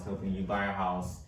was helping you buy a house.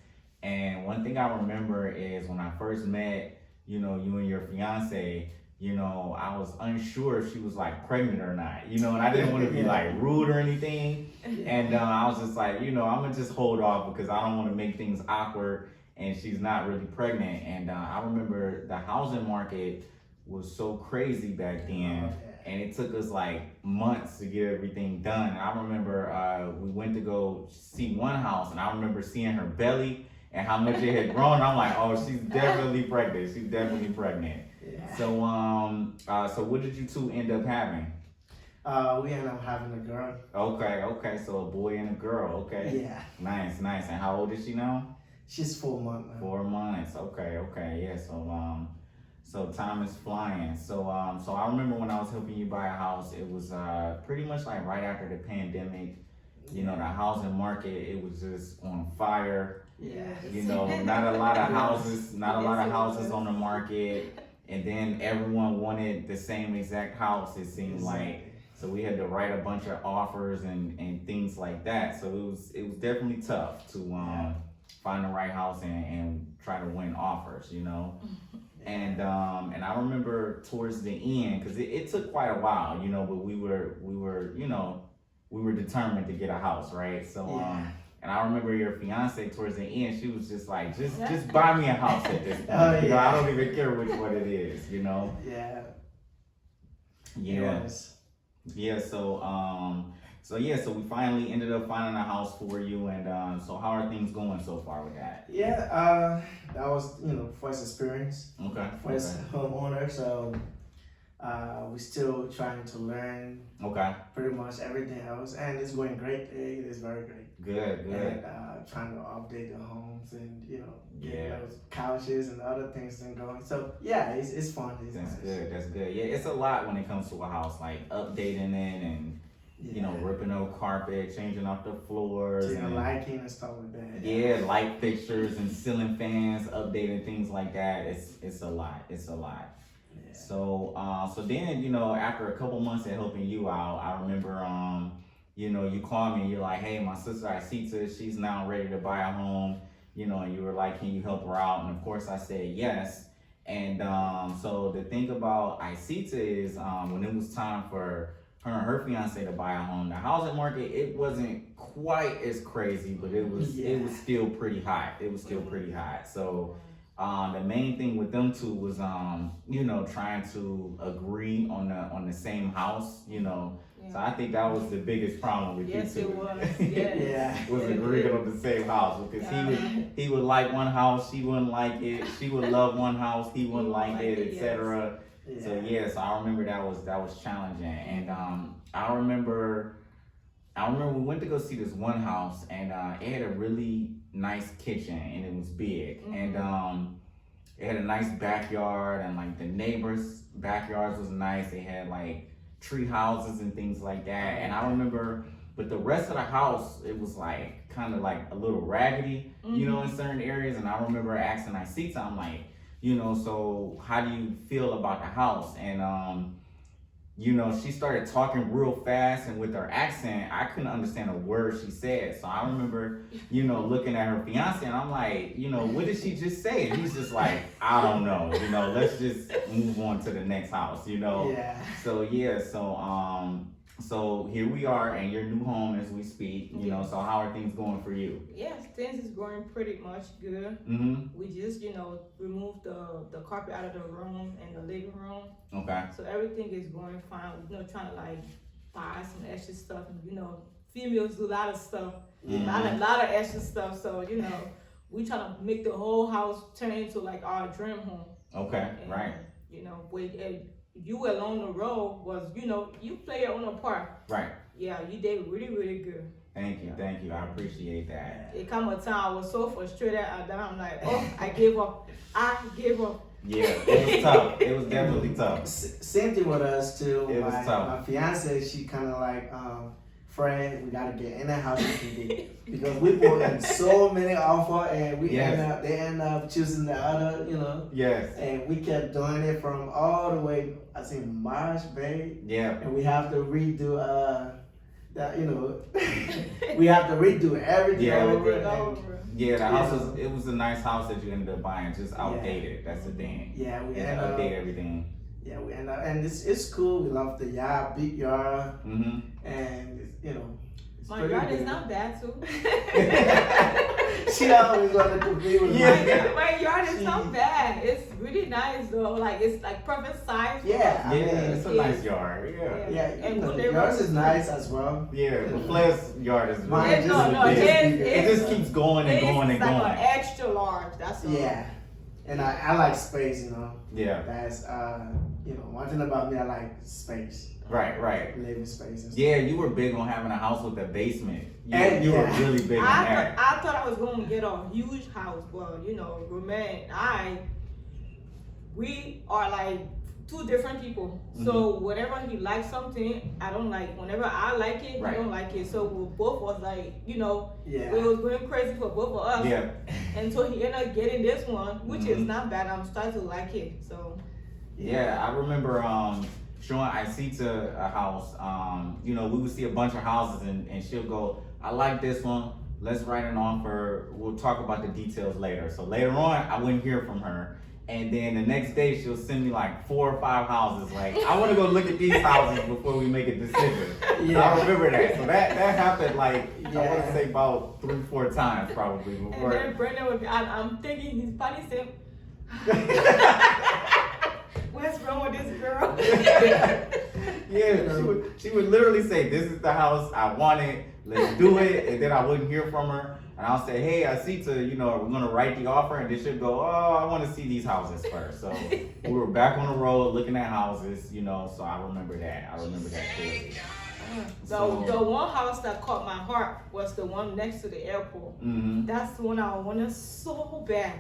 And one thing I remember is when I first met, you and your fiance, I was unsure if she was like pregnant or not, and I didn't want to be like rude or anything. And I was just like, I'm gonna just hold off because I don't want to make things awkward. And she's not really pregnant. And I remember the housing market was so crazy back then. And it took us like months to get everything done. And I remember we went to go see one house, and I remember seeing her belly and how much it had grown. I'm like, oh, she's definitely pregnant. She's definitely pregnant. Yeah. So what did you two end up having? We ended up having a girl. Okay. So a boy and a girl. Okay. Yeah. Nice. And how old is she now? She's 4 months now. 4 months. Okay. Yeah. So time is flying. So I remember when I was helping you buy a house, it was pretty much like right after the pandemic. The housing market, it was just on fire. Yeah. Not a lot of houses on the market. And then everyone wanted the same exact house, it seemed like. So we had to write a bunch of offers and things like that. So it was definitely tough to find the right house and try to win offers, And I remember towards the end, because it took quite a while, but we were determined to get a house, right? So and I remember your fiance towards the end, she was just like, just buy me a house at this point. I don't even care what it is, Yeah. Yeah. So we finally ended up finding a house for you, and so how are things going so far with that? Yeah, that was first experience. Okay. First homeowner, so we're still trying to learn. Okay. Pretty much everything else, and it's going great. It is very great. Good. And trying to update the homes and get those couches and other things and going. So it's fun. That's good. Yeah, it's a lot when it comes to a house, like updating it and ripping out carpet, changing off the floors, and lighting and stuff like that. Yeah, light fixtures and ceiling fans, updating things like that. It's a lot. Yeah. So then after a couple months of helping you out, I remember you called me and you're like, hey, my sister Isaacta, she's now ready to buy a home, and you were like, can you help her out? And of course I said yes. And so the thing about Isaacta is when it was time for her and her fiance to buy a home, the housing market, it wasn't quite as crazy, but it was still pretty hot. So the main thing with them two was trying to agree on the same house, So I think that was the biggest problem with you two. Yes, it was. Yes. Was agreeing on the same house, because he would like one house, she wouldn't like it. She would love one house, he wouldn't like it, etc. Yeah. So I remember that was challenging, and I remember we went to go see this one house, and it had a really nice kitchen, and it was big, and it had a nice backyard, and like the neighbors' backyards was nice. They had like tree houses and things like that, and I remember, but the rest of the house, it was like kind of like a little raggedy, in certain areas. And I remember asking Isaacta, I'm like, so how do you feel about the house? And she started talking real fast, and with her accent, I couldn't understand a word she said. So I remember, looking at her fiance, and I'm like, what did she just say? And he's just like, I don't know, let's just move on to the next house, Yeah. So here we are in your new home as we speak, so how are things going for you? Yes, things is going pretty much good. We just, removed the carpet out of the room and the living room. Okay. So everything is going fine. Trying to like buy some extra stuff. Females do a lot of stuff, a lot of extra stuff. So, we trying to make the whole house turn into like our dream home. Okay, and, right. You along the road was, you play your own part. Right. Yeah, you did really, really good. Thank you. I appreciate that. It come a time I was so frustrated that I'm like, I gave up. Yeah, it was tough. It was definitely tough. Same thing with us too. It was tough. My fiance, she kind of like, Fred, we gotta get in the house because we put in so many offers, and they end up choosing the other, Yes. And we kept doing it from all the way, I think March, May. Yeah. And we have to redo that we have to redo everything Yeah. over. Everything And, over. Yeah, the house was a nice house that you ended up buying, just outdated. That's the thing. yeah, we You had end to up. update everything. Yeah, we end up, and it's cool. We love the yard, big yard, Mm-hmm. and it's My pretty yard is big. not bad too. She always wanted to be with Yeah. My yard is not bad. It's really nice though. Like it's like perfect size. Yeah, I Yeah, mean, it's a nice yard. Yeah. yeah, And good yours is neighborhood. nice as well. Yeah, but Flair's yard is Mine really just- No, it's his bigger. it just keeps going and It's going and like going. an extra large. That's all. Yeah, and I like space. Yeah. That's one thing about me. I like space. Right. Living space. And stuff. Yeah, you were big on having a house with a basement. And You were yeah. really big on that. I thought I was going to get a huge house, but Romain and we are like two different people. So whenever he likes something, I don't like. Whenever I like it, Right. he don't like it. So we both was like, Yeah. it was going crazy for both of us. Yeah. And so he ended up getting this one, which is Mhm. not bad. I'm starting to like it. So Yeah, I remember showing Isaacta a house. We would see a bunch of houses and she'll go, I like this one. Let's write an offer. We'll talk about the details later. So later on, I wouldn't hear from her. And then the next day, she'll send me like 4 or 5 houses. Like, I want to go look at these houses before we make a decision. Yeah. I remember that. So that happened like, I want Yeah. to say about 3, 4 times probably and before. then Brandon would be, I'm thinking he's probably saying, what's wrong with this girl? Yeah, she would literally say, this is the house I wanted, let's do it, and then I wouldn't hear from her, and I'll say, hey, Isaacta, we're gonna write the offer, and then she'll go, oh, I wanna see these houses first. So we were back on the road looking at houses, so I remember that clearly. The one house that caught my heart was the one next to the airport. Mm-hmm. That's the one I wanted so bad,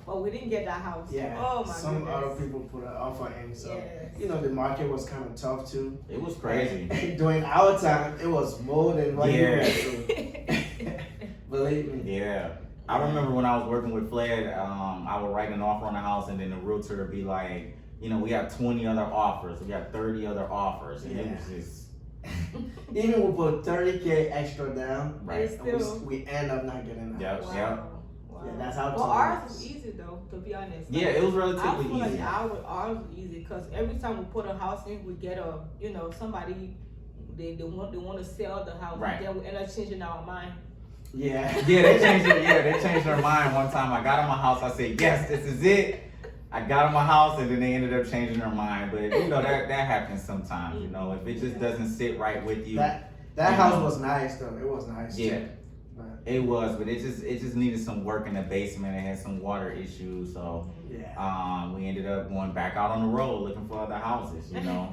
but we didn't get that house. Yeah. Oh my Some goodness. other people put an offer in, so Yes. the market was kind of tough too. It was crazy. During our time, it was more than what you Yeah. went through. Believe me. Yeah. I remember when I was working with Fred, I would write an offer on a house, and then the realtor would be like, we have 20 other offers, we have 30 other offers, and it was just Even we put 30K extra down, right. It's and still, we end up not getting that. Yep. wow. Wow. Yeah, that's how Well, tough it ours is. was easy though, to be honest. Yeah, it was I relatively feel like easy. ours was easy because every time we put a house in, we get somebody they want to sell the house, Right. and then we end up changing our mind. Yeah. Yeah, they changed their mind one time. I got in my house, I said, yes, this is it. I got in my house, and then they ended up changing their mind. But that happens sometimes. If it just doesn't sit right with you. That house was nice though. It was nice. Yeah. Too. But, It was, but it just needed some work in the basement. It had some water issues, so yeah. we ended up going back out on the road looking for other houses. Yeah.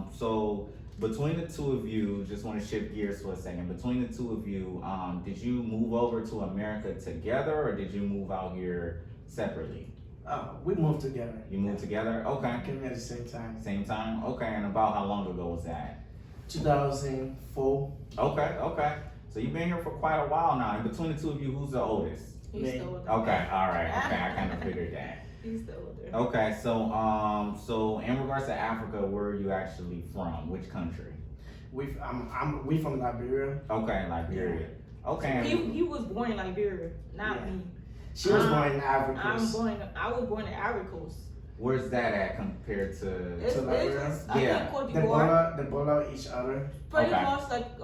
So between the two of you, just want to shift gears for a second. Between the two of you, did you move over to America together, or did you move out here separately? We moved together. You moved together? Okay. Came here at the same time. Same time? Okay, and about how long ago was that? 2004. Okay. So you've been here for quite a while now. And between the two of you, who's the oldest? He's Me. the older. Okay, all right. Okay, I kind of figured that. He's the older. Okay, so in regards to Africa, where are you actually from? Which country? We from Liberia. Okay, Liberia. Okay. He was born in Liberia, not Yeah. me. She was born in Ivory I Coast. was born in Ivory Coast. Where's that at compared to? It's Liberia? just, I Yeah. think Cote They d'Ivoire. borrow each other. Pretty Okay. much like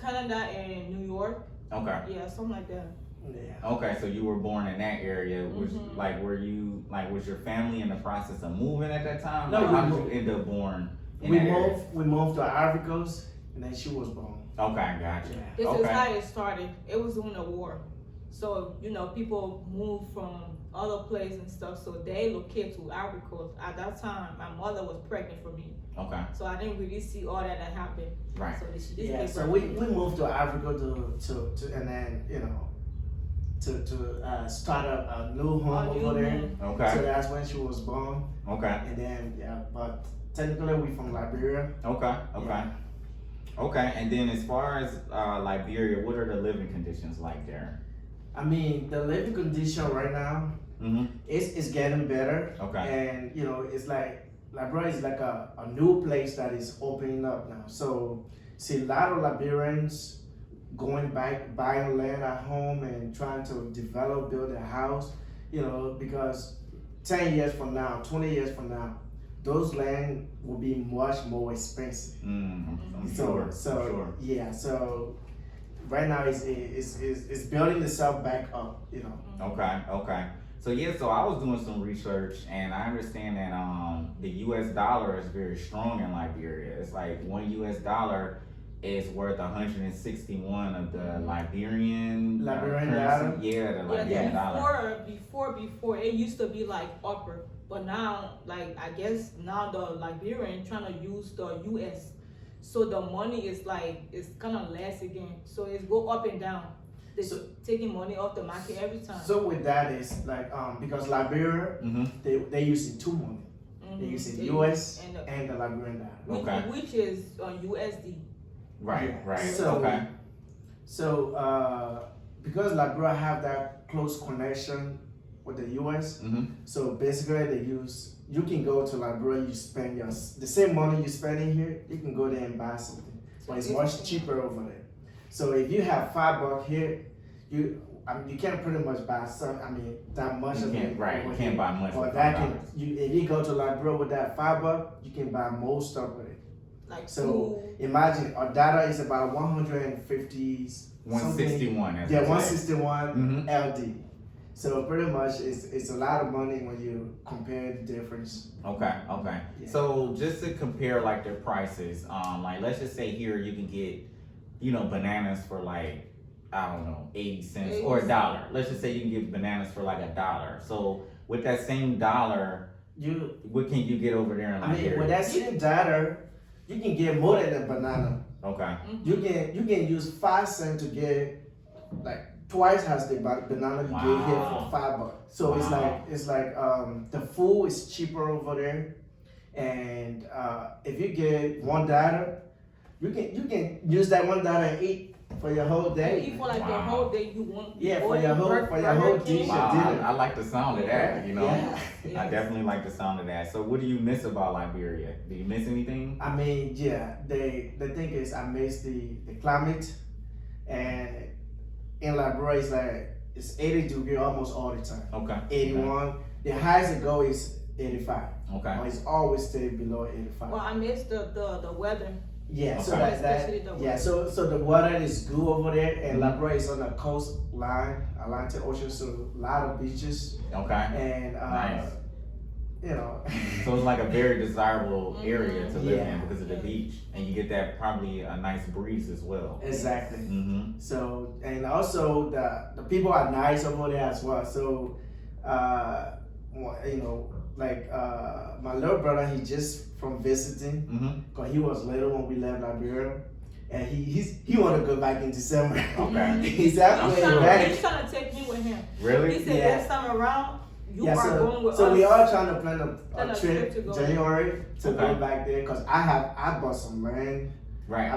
Canada and New York. Okay. Yeah, something like that. Yeah. Okay, so you were born in that area. Was Mhm. was your family in the process of moving at that time? No, Like, we how did moved. you end up born in We that area? moved to Ivory Coast, and then she was born. Okay, gotcha. Yeah. This Okay. is how it started. It was during the war. So, people moved from other places and stuff. So they located to Ivory Coast. At that time, my mother was pregnant for me. Okay, So I didn't really see all that happened. right. So she just Yeah. gave So birth we to me. moved to Ivory Coast to and then to start a new home A new over there. home. So Okay, that's when she was born, okay, and then but technically we from Liberia. okay. Yeah. Okay, and then as far as Liberia, what are the living conditions like there? I mean, the living condition right now Mm-hmm. is getting better, Okay. and it's like Liberia is like a new place that is opening up now. So see a lot of Liberians going back, buying land at home and trying to develop, build a house, because 10 years from now, 20 years from now, those land will be much more expensive. I'm So sure. yeah, so right now it's building itself back up, Okay. So yeah, so I was doing some research and I understand that the US dollar is very strong in Liberia. It's like $1 is worth 161 of the Liberian Liberian currency. dollar? Yeah, the Liberian dollar. Before it used to be like upper, but now like I guess now the Liberian trying to use the US, so the money is like it's kind of less again. So it's go up and down. They're taking money off the market every time. So with that is like because Liberia they using two money. They using the US and the Liberian dollar. Which is USD. Right. So, So because Liberia have that close connection with the US, so basically you can go to Liberia, you spend the same money you spend in here, you can go there and buy something, but it's much cheaper over there. So if you have $5 here, you can't pretty much buy that much of it. Right, you can't buy much. But if you go to Liberia with that $5, you can buy most of it. Like so imagine our data is about 150 161 yeah 161 LD, so pretty much it's a lot of money when you compare the difference. Okay Yeah. So just to compare like their prices, like let's just say here you can get bananas for like I don't know 80 cents or $1. Let's just say you can get bananas for like $1. So with that same dollar, what can you get over there in Liberia? With that same dollar you can get more than a banana. Okay. You can use 5 cents to get like twice as the banana you get here for $5. So it's like the food is cheaper over there, and if you get $1, you can use that $1 and eat for your whole day. Eat for like the whole day you want. Yeah, for your whole dish. I like the sound of that. Yeah. I definitely like the sound of that. So what do you miss about Liberia? Do you miss anything? The thing is I miss the climate, and in Liberia it's 80 degrees almost all the time. Okay. 81. The highest it go is 85. Okay. Or it's always stay below 85. Well, I miss the weather. Yeah, Okay. so so the water is good over there, and Liberia is on the coastline, Atlantic Ocean, so a lot of beaches. Okay. And nice. So it's like a very desirable area to live in because of the beach, and you get that probably a nice breeze as well. Exactly. So and also the people are nice over there as well. So my little brother, he just from visiting, because he was little when we left Liberia, and he want to go back in December. Okay. He's trying to take me with him. Really? He said this time around you are going with us. So we are trying to plan a trip to go. January to go back there, because I bought some land. Right. I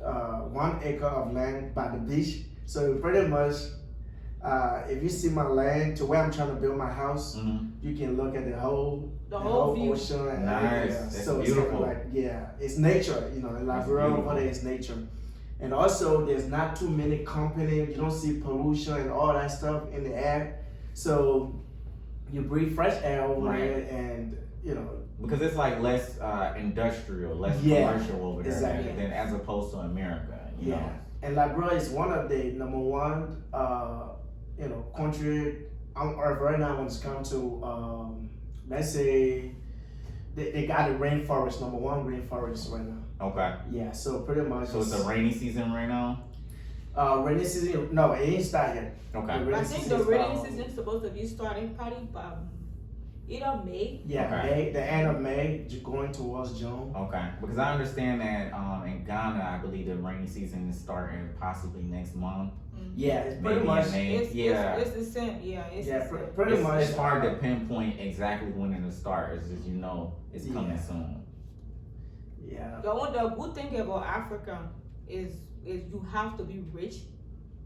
bought 1 acre of land by the beach. So pretty much, if you see my land to where I'm trying to build my house, you can look at the whole view. ocean. And nice. It's so beautiful. It's nature. In Liberia over there is nature. And also, there's not too many companies. You don't see pollution and all that stuff in the air. So you breathe fresh air over there, and because it's like less industrial, less commercial over there than as opposed to America. You know? And Liberia is one of the number one country on earth right now when it's come to let's say they got the rainforest, number one rainforest right now. Okay. Yeah, so pretty much. So it's a rainy season right now? Rainy season, no, it ain't started yet. Okay. I think the rainy season is supposed to be starting probably by either May. Yeah, May, the end of May, going towards June. Okay, because I understand that in Ghana, I believe the rainy season is starting possibly next month. Yeah, it's pretty much. It's the same. Yeah, pretty much. It's hard to pinpoint exactly when it'll start. It's just it's coming soon. Yeah. The good thing about Africa is you have to be rich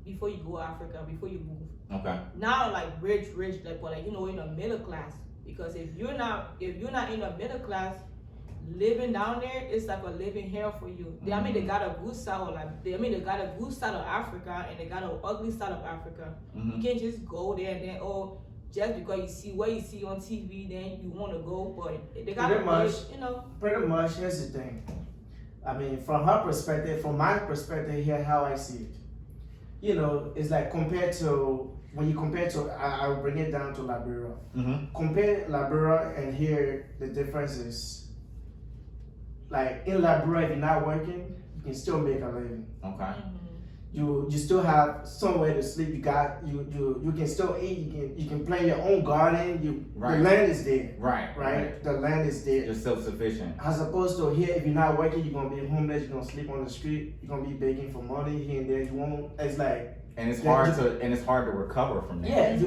before you go to Africa, before you move. Okay. Now like rich, like but in the middle class. Because if you're not in the middle class, living down there, it's like a living hell for you. I mean, they got a good side of they got a good side of Africa, and they got an ugly side of Africa. You can't just go there and then just because you see what you see on TV, then you want to go. But they got Pretty much. Here's the thing. I mean, from her perspective, from my perspective here, how I see it. It's like compared to when you compare to, I'll bring it down to Liberia. Compare Liberia and here, the difference is. Like in Liberia, if you're not working, you can still make a living. Okay. You still have somewhere to sleep. You can still eat. You can plant your own garden. Right. The land is there. Right. The land is there. You're self-sufficient. As opposed to here, if you're not working, you're gonna be homeless. You're gonna sleep on the street. You're gonna be begging for money here and there. You won't. It's like. And it's hard to recover from that. Yeah, you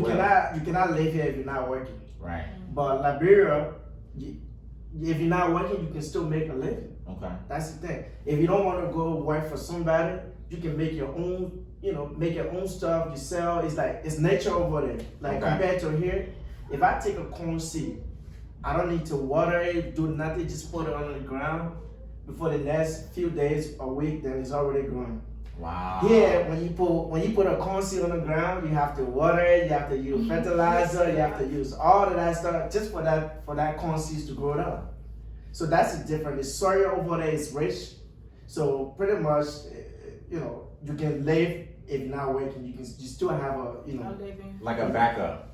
cannot live here if you're not working. Right. But Liberia, if you're not working, you can still make a living. Okay. That's the thing. If you don't want to go work for somebody, you can make your own, make your own stuff, you sell. It's like, it's nature over there. Like compared to here, if I take a corn seed, I don't need to water it, do nothing, just put it on the ground. Before the next few days, a week, then it's already growing. Wow. Here, when you put a corn seed on the ground, you have to water it, you have to use fertilizer, you have to use all of that stuff just for that corn seeds to grow up. So that's the difference. The soil over there is rich, so pretty much, you can live if you're not working. You still have a like a backup.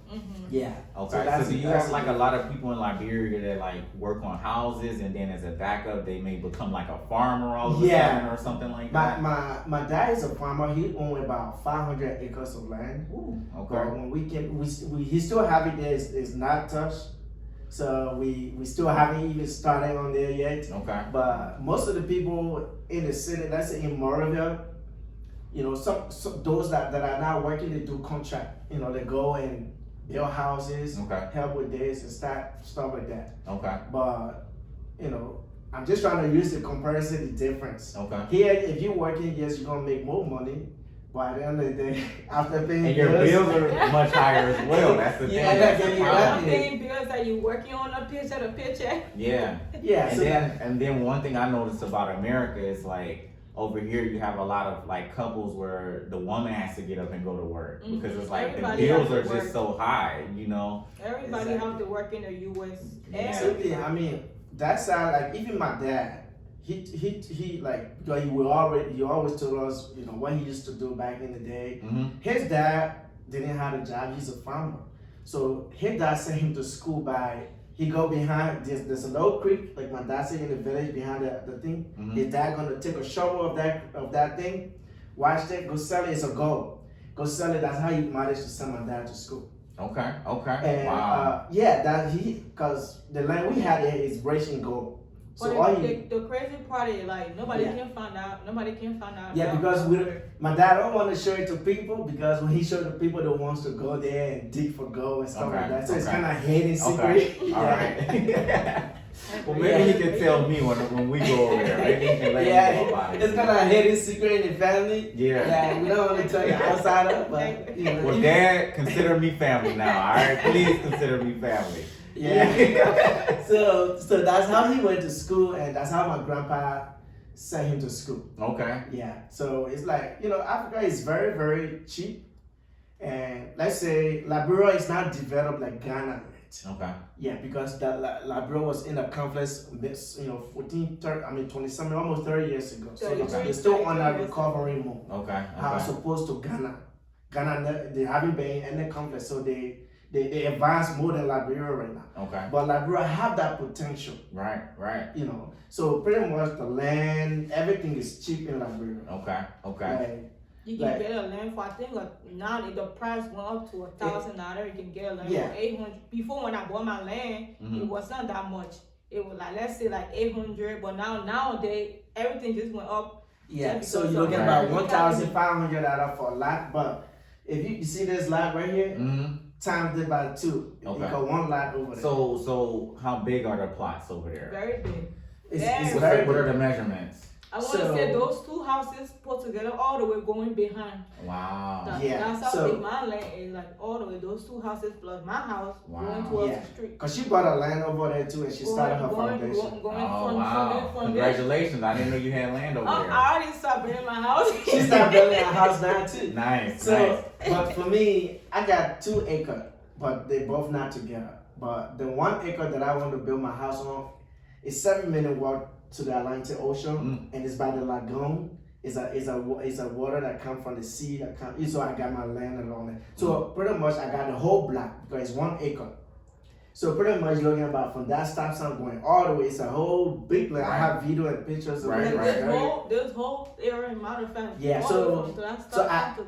Yeah. Okay. So do you have like a lot of people in Liberia that like work on houses and then as a backup they may become like a farmer all of a sudden or something like that? My dad is a farmer. He owns about 500 acres of land. Ooh, okay. But when he still have it there. It's not touched. So we still haven't even started on there yet. Okay. But most of the people in the city, let's say in Moravia, some those that are not working, they do contract. They go and build houses, help with this and stuff like that. Okay. But I'm just trying to use the comparison, the difference. Okay. Here, if you're working, yes, you're gonna make more money. But at the end of the day, after paying and your bills are much higher as well. That's the thing. You're paying bills that you're working on a paycheck. Yeah. Yeah. And then one thing I noticed about America is like over here you have a lot of like couples where the woman has to get up and go to work because it's like the bills are just so high, Everybody have to work in the U.S. I mean, that side, like even my dad. He like you always told us what he used to do back in the day. His dad didn't have a job. He's a farmer, so his dad sent him to school he go behind there's a little creek like my dad said in the village behind the thing. His dad gonna take a shovel of that thing, wash it, go sell it. It's a gold. Go sell it. That's how he managed to send my dad to school. Okay. And wow. Because the land we had here is rich in gold. So the crazy part is like nobody can find out. Nobody can find out. Yeah, because my dad don't want to show it to people because when he showed the people that wants to go there and dig for gold and stuff like that, so it's kind of hidden secret. All right. Well, maybe he can tell me when we go over there. Maybe he can let me know about it. It's kind of a hidden secret in the family. Yeah, we don't want to tell you outsider, but Well, Dad, consider me family now. All right, please consider me family. Yeah. So that's how he went to school, and that's how my grandpa sent him to school. Okay. Yeah. So it's like Africa is very, very cheap, and let's say Liberia is not developed like Ghana yet. Okay. Yeah, because Liberia was in a conflict, 20-something, almost 30 years ago. So they're still on a recovery mode. Okay. As opposed to Ghana. Ghana, they haven't been in any conflict, so they advance more than Liberia right now. Okay. But Liberia have that potential. Right. So pretty much the land, everything is cheap in Liberia. Okay. You can get a land for, I think now the price went up to $1,000. You can get a land for $800. Before when I bought my land, it wasn't that much. It was like, let's say like $800, but nowadays everything just went up. Yeah, so you're looking about $1,500 for a lot, but if you see this lot right here, times it by 2. You got one lot over there. So how big are the plots over there? Very big. It's very big. What are the measurements? I want to say those two houses put together all the way going behind. Wow. That's how big my land is, like all the way. Those two houses plus my house going towards the street. Because she bought a land over there too, and she started her foundation. Congratulations! I didn't know you had land over there. I already started building my house. She started building a house now too. Nice. But for me, I got 2 acres, but they both not together. But the 1 acre that I want to build my house on is 7-minute walk to the Atlantic Ocean, and it's by the lagoon. It's a water that comes from the sea that comes. So I got my land along there. So pretty much I got the whole block because it's 1 acre. So pretty much looking about from that stop sign going all the way, it's a whole big land. I have video and pictures of it. This whole area, matter of fact. Yeah,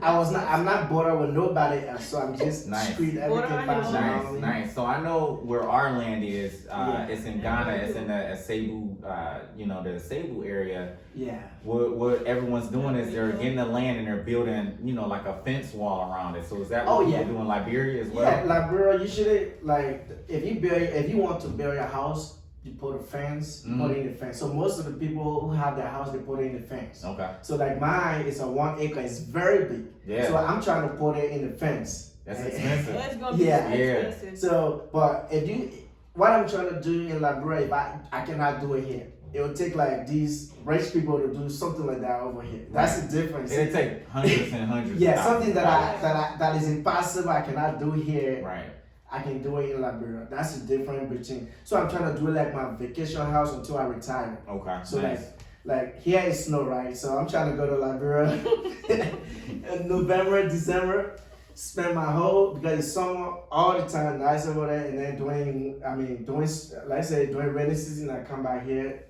I'm not bothered with nobody else, so I'm just street everything fine. Nice. So I know where our land is. It's in Ghana. It's in the Cebu, the Cebu area. Yeah. What everyone's doing is they're getting the land and they're building, like a fence wall around it. So is that what people do in Liberia as well? Yeah, Liberia, usually if you want to build your house, you put a fence, put it in the fence. So most of the people who have their house, they put it in the fence. Okay. So like mine is a 1 acre, it's very big. Yeah. So I'm trying to put it in the fence. That's expensive. It's gonna be expensive. So, but what I'm trying to do in Liberia, if I cannot do it here. It will take like these rich people to do something like that over here. That's the difference. It'll take hundreds and hundreds. Yeah, something that is impossible I cannot do here. Right. I can do it in Liberia. That's the difference between. So I'm trying to do it like my vacation house until I retire. Okay. So like here is snow, right? So I'm trying to go to Liberia in November, December. Spend my because it's summer all the time, nice over there, and then during rainy season I come back here.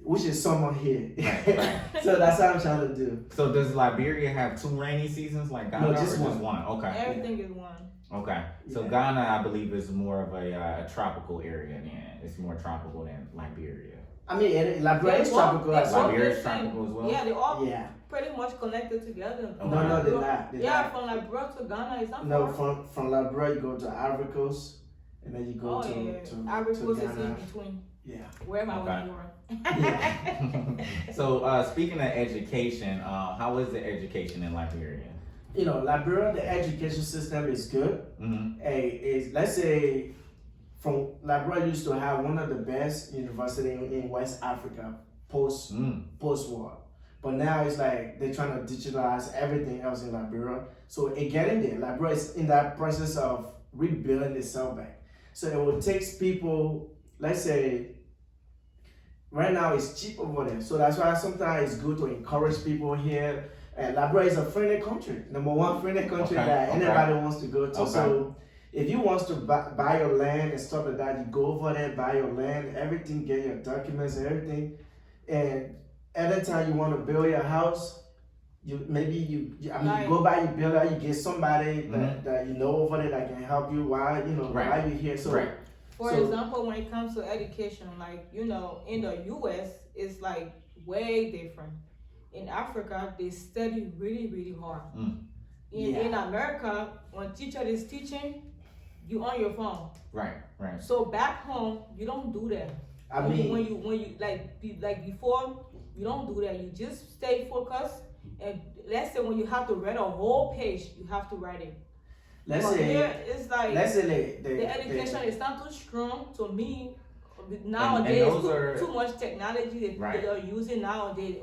Which is summer here. Right. So that's what I'm trying to do. So does Liberia have 2 rainy seasons like Ghana? No, just one. Okay. Everything is one. Okay. So Ghana, I believe, is more of a tropical area then. It's more tropical than Liberia. I mean, Liberia is tropical. Liberia is tropical as well? Yeah, they all pretty much connected together. No, they're not. From Liberia to Ghana is not far. From Liberia you go to Ivory Coast, and then you go to Ivory Coast is Ghana. in between. Yeah. Where am I going? So speaking of education, how is the education in Liberia? Liberia, the education system is good. Let's say, from Liberia used to have one of the best university in West Africa post-war. But now it's like they're trying to digitalize everything else in Liberia. So it getting there. Liberia is in that process of rebuilding itself back. So it will take people, let's say, right now it's cheap over there. So that's why sometimes it's good to encourage people here. And Liberia is a friendly country. Number 1 friendly country that anybody wants to go to. Okay. So if you want to buy your land and stuff like that, you go over there, buy your land, everything, get your documents and everything. And anytime you want to build your house, you go by your builder, you get somebody that you know over there that can help you while you're here. So for example, when it comes to education, in the US it's like way different. In Africa they study really, really hard. In America, when teacher is teaching, you on your phone. Right. So back home you don't do that. When you like before, you don't do that. You just stay focused. And let's say when you have to read a whole page, you have to write it. It's like the education is not too strong to me. Nowadays, too much technology that they are using nowadays.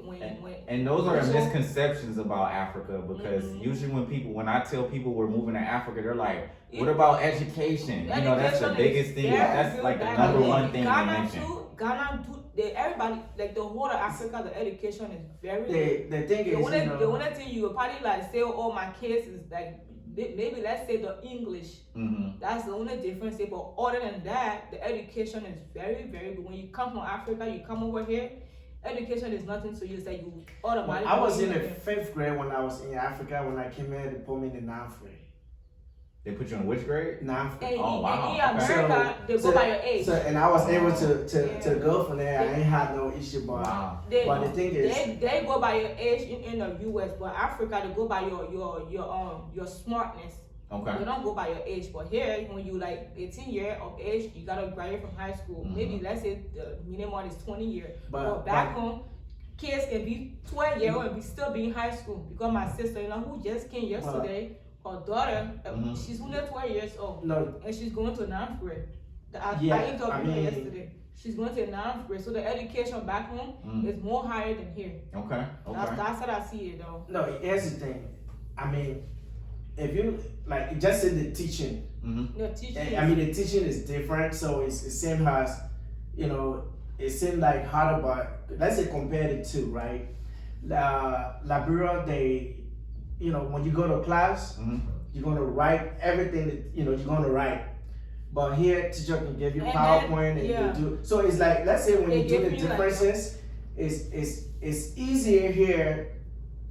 And those are misconceptions about Africa, because usually when I tell people we're moving to Africa, they're like, "What about education?" That's the biggest thing. That's like the number one thing they mention. Ghana, everybody, like the whole of Africa, the education is very. The thing is, the only thing you would probably say, "Oh, my kids is like." Maybe let's say the English. That's the only difference. But other than that, the education is very, very good. When you come from Africa, you come over here, education is nothing to you. It's like you automatically. I was in the 5th grade when I was in Africa. When I came here, they put me in the 9th grade. They put you in which grade? 9th grade. Oh wow. In America, they go by your age. And I was able to go from there. I ain't had no issue, but the thing is, they go by your age in the US, but Africa they go by your smartness. Okay. They don't go by your age, but here when you 18 years of age, you gotta graduate from high school. Maybe let's say the minimum is 20 years. But back home, kids can be 12-year-old and still be in high school. Because my sister-in-law who just came yesterday, her daughter, she's only 12 years old. No. And she's going to 9th grade. I Yeah, interviewed her yesterday. She's going to 9th grade, so the education back home is more higher than here. Okay. That's how I see it though. No, here's the thing. I mean, if you like, just in the teaching. The teaching. The teaching is different. So it's the same as, you know, it seems like harder, but let's say compare the two, right? Liberia, they, you know, when you go to class, you're gonna write everything that you know you're gonna write. But here, teacher can give you PowerPoint and you do. So it's like, let's say when you do the differences, it's easier here.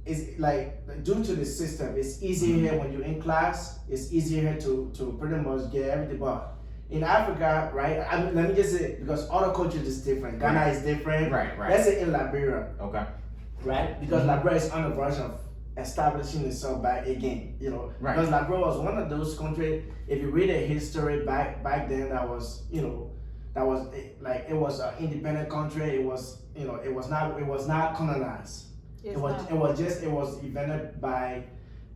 It's like due to the system, it's easier here when you're in class. It's easier here to pretty much get everything. But in Africa, right? I mean, let me just say, because other cultures is different. Ghana is different. Right. Let's say in Liberia. Okay. Right? Because Liberia is on the verge of establishing itself back again, you know. Right. Because Liberia was one of those countries, if you read the history back then, that was, you know, that was like, it was an independent country. It was, you know, it was not colonized. It was invented by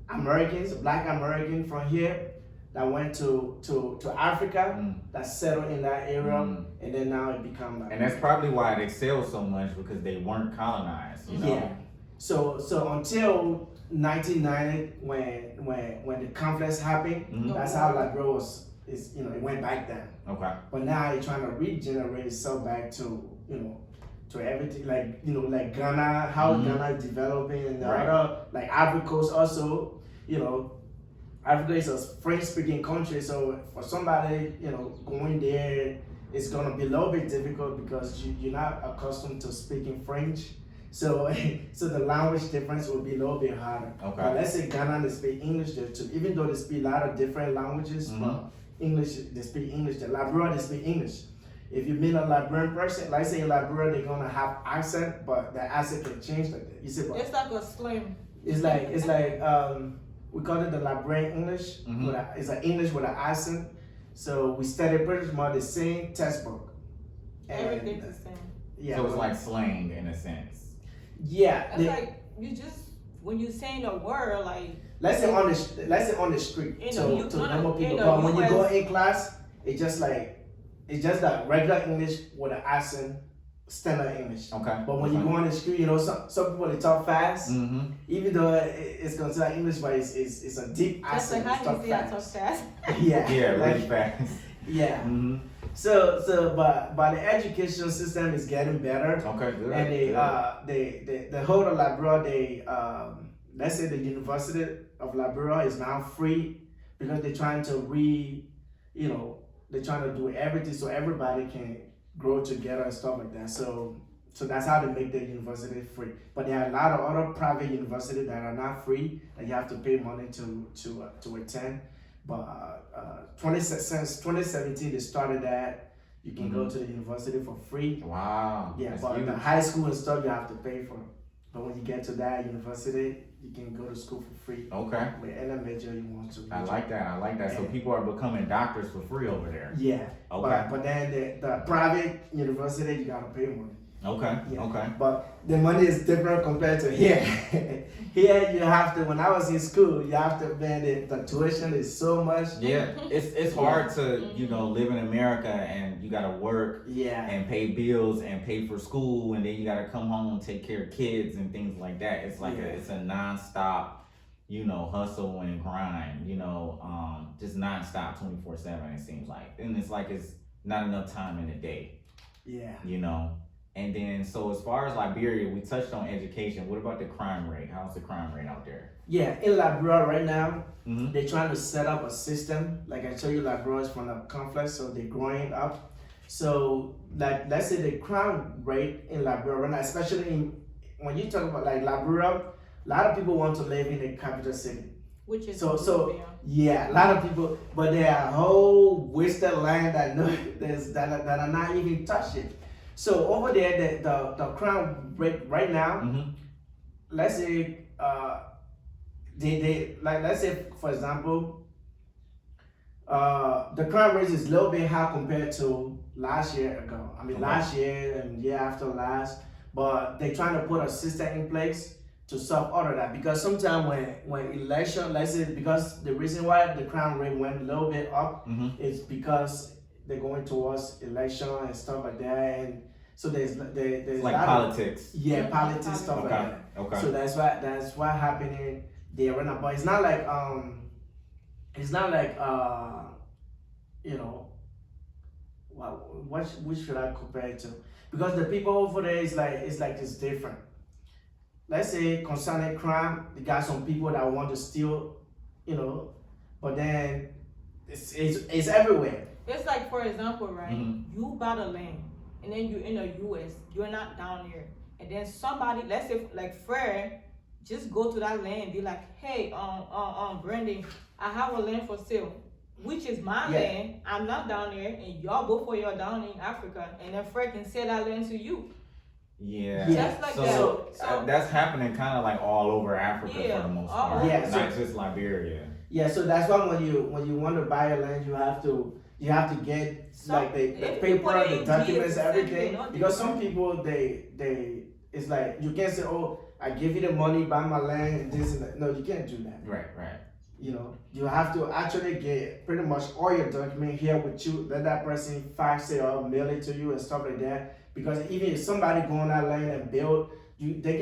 Americans, Black Americans from here that went to Africa, that settled in that area, and then now it become like. And that's probably why it excels so much, because they weren't colonized, you know? Yeah. So until 1990, when the conflict happened, that's how Liberia it went back down. Okay. But now you're trying to regenerate itself back to, you know, to everything, like, you know, like Ghana, how Ghana is developing, and the other, like Ivory Coast also, you know. Africa is a French-speaking country, so for somebody, you know, going there, it's gonna be a little bit difficult because you're not accustomed to speaking French. So the language difference will be a little bit harder. Okay. But let's say Ghana, they speak English there too. Even though they speak a lot of different languages, but English, they speak English. The Liberia, they speak English. If you meet a Liberian person, like say in Liberia, they're gonna have accent, but the accent can change like that. You see, it's like a slang. It's like we call it the Liberian English. It's an English with an accent. So we study pretty much the same textbook. Everything's the same. Yeah. So it's like slang in a sense. Yeah. It's like you just when you saying a word like. Let's say on the street to normal people. But when you go in class, it's just that regular English with an accent, standard English. Okay. But when you go on the street, you know, some people they talk fast. Even though it's considered English, but it's a deep accent. Just like how you say I talk fast. Yeah. Yeah, really fast. Yeah. So, but the education system is getting better. Okay, good. And the whole of Liberia, let's say the University of Liberia is now free because they're trying to they're trying to do everything so everybody can grow together and stuff like that. So that's how they make the university free. But there are a lot of other private universities that are not free that you have to pay money to attend. But since 2017 they started that. You can go to the university for free. Wow. Yeah, but the high school and stuff you have to pay for. But when you get to that university, you can go to school for free. Okay. With any major you want to. I like that. So people are becoming doctors for free over there. Yeah. Okay. But then the private university, you gotta pay money. Okay. Yeah. Okay. But the money is different compared to here. Here you have to. When I was in school, you have to pay the tuition is so much. Yeah, it's hard to live in America and you gotta work. Yeah. And pay bills and pay for school, and then you gotta come home and take care of kids and things like that. It's like it's a nonstop, hustle and grind. Just nonstop 24/7. It seems like, and it's like it's not enough time in the day. Yeah. And then, so as far as Liberia, we touched on education. What about the crime rate? How's the crime rate out there? Yeah, in Liberia right now, they're trying to set up a system. Like I told you, Liberia is from a conflict, so they're growing up. So, like, let's say the crime rate in Liberia right now, especially when you talk about like Liberia, a lot of people want to live in the capital city. Which is yeah, a lot of people, but there are whole wasted land that are not even touched it. So over there, the crime rate right now, let's say let's say for example, the crime rate is a little bit high compared to last year ago. I mean last year and year after last, but they're trying to put a system in place to solve all of that. Because sometimes when election, let's say, because the reason why the crime rate went a little bit up is because they're going towards election and stuff like that, and so there's like politics. Politics stuff like that. Okay. So that's what happening there right now. But it's not like you know, which should I compare it to? Because the people over there is like it's different. Let's say concerning crime, they got some people that want to steal, you know, but then it's everywhere. It's like, for example, right? You buy the land, and then you're in the U.S. You're not down there, and then somebody, let's say like Fred, just go to that land and be like, hey, Brandon, I have a land for sale, which is my land. I'm not down there, and y'all both of y'all down in Africa, and then Fred can sell that land to you. Yeah. Just like so, that. So that's happening kind of like all over Africa for the most part. Not just Liberia. Yeah, so that's why when you want to buy a land, you have to get like the paper, the documents, everything. Because some people they it's like you can't say, oh, I give you the money, buy my land, and this and that. No, you can't do that. Right. You know, you have to actually get pretty much all your document here with you. Let that person fax it or mail it to you and stuff like that. Because even if somebody go on that land and build, they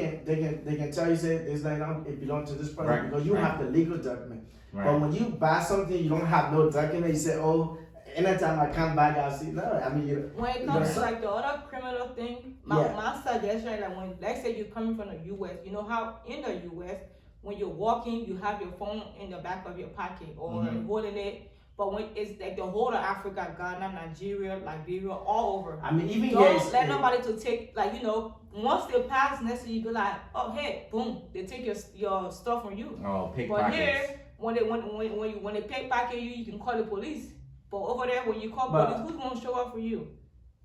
can tell you, say this land it belongs to this person, because you have the legal document. But when you buy something, you don't have no document. You say, oh, anytime I come back, I'll see. No, I mean, when it comes to like the other criminal thing, my suggestion, like when, let's say you're coming from the U.S., you know how in the U.S., when you're walking, you have your phone in the back of your pocket or holding it. But when it's like the whole of Africa, Ghana, Nigeria, Liberia, all over. I mean, even don't let nobody to take, like, you know, once they pass next to you, be like, oh, hey, boom, they take your stuff from you. Oh, pickpockets. But here, when they pickpocket you, you can call the police. But over there, when you call police, who's gonna show up for you?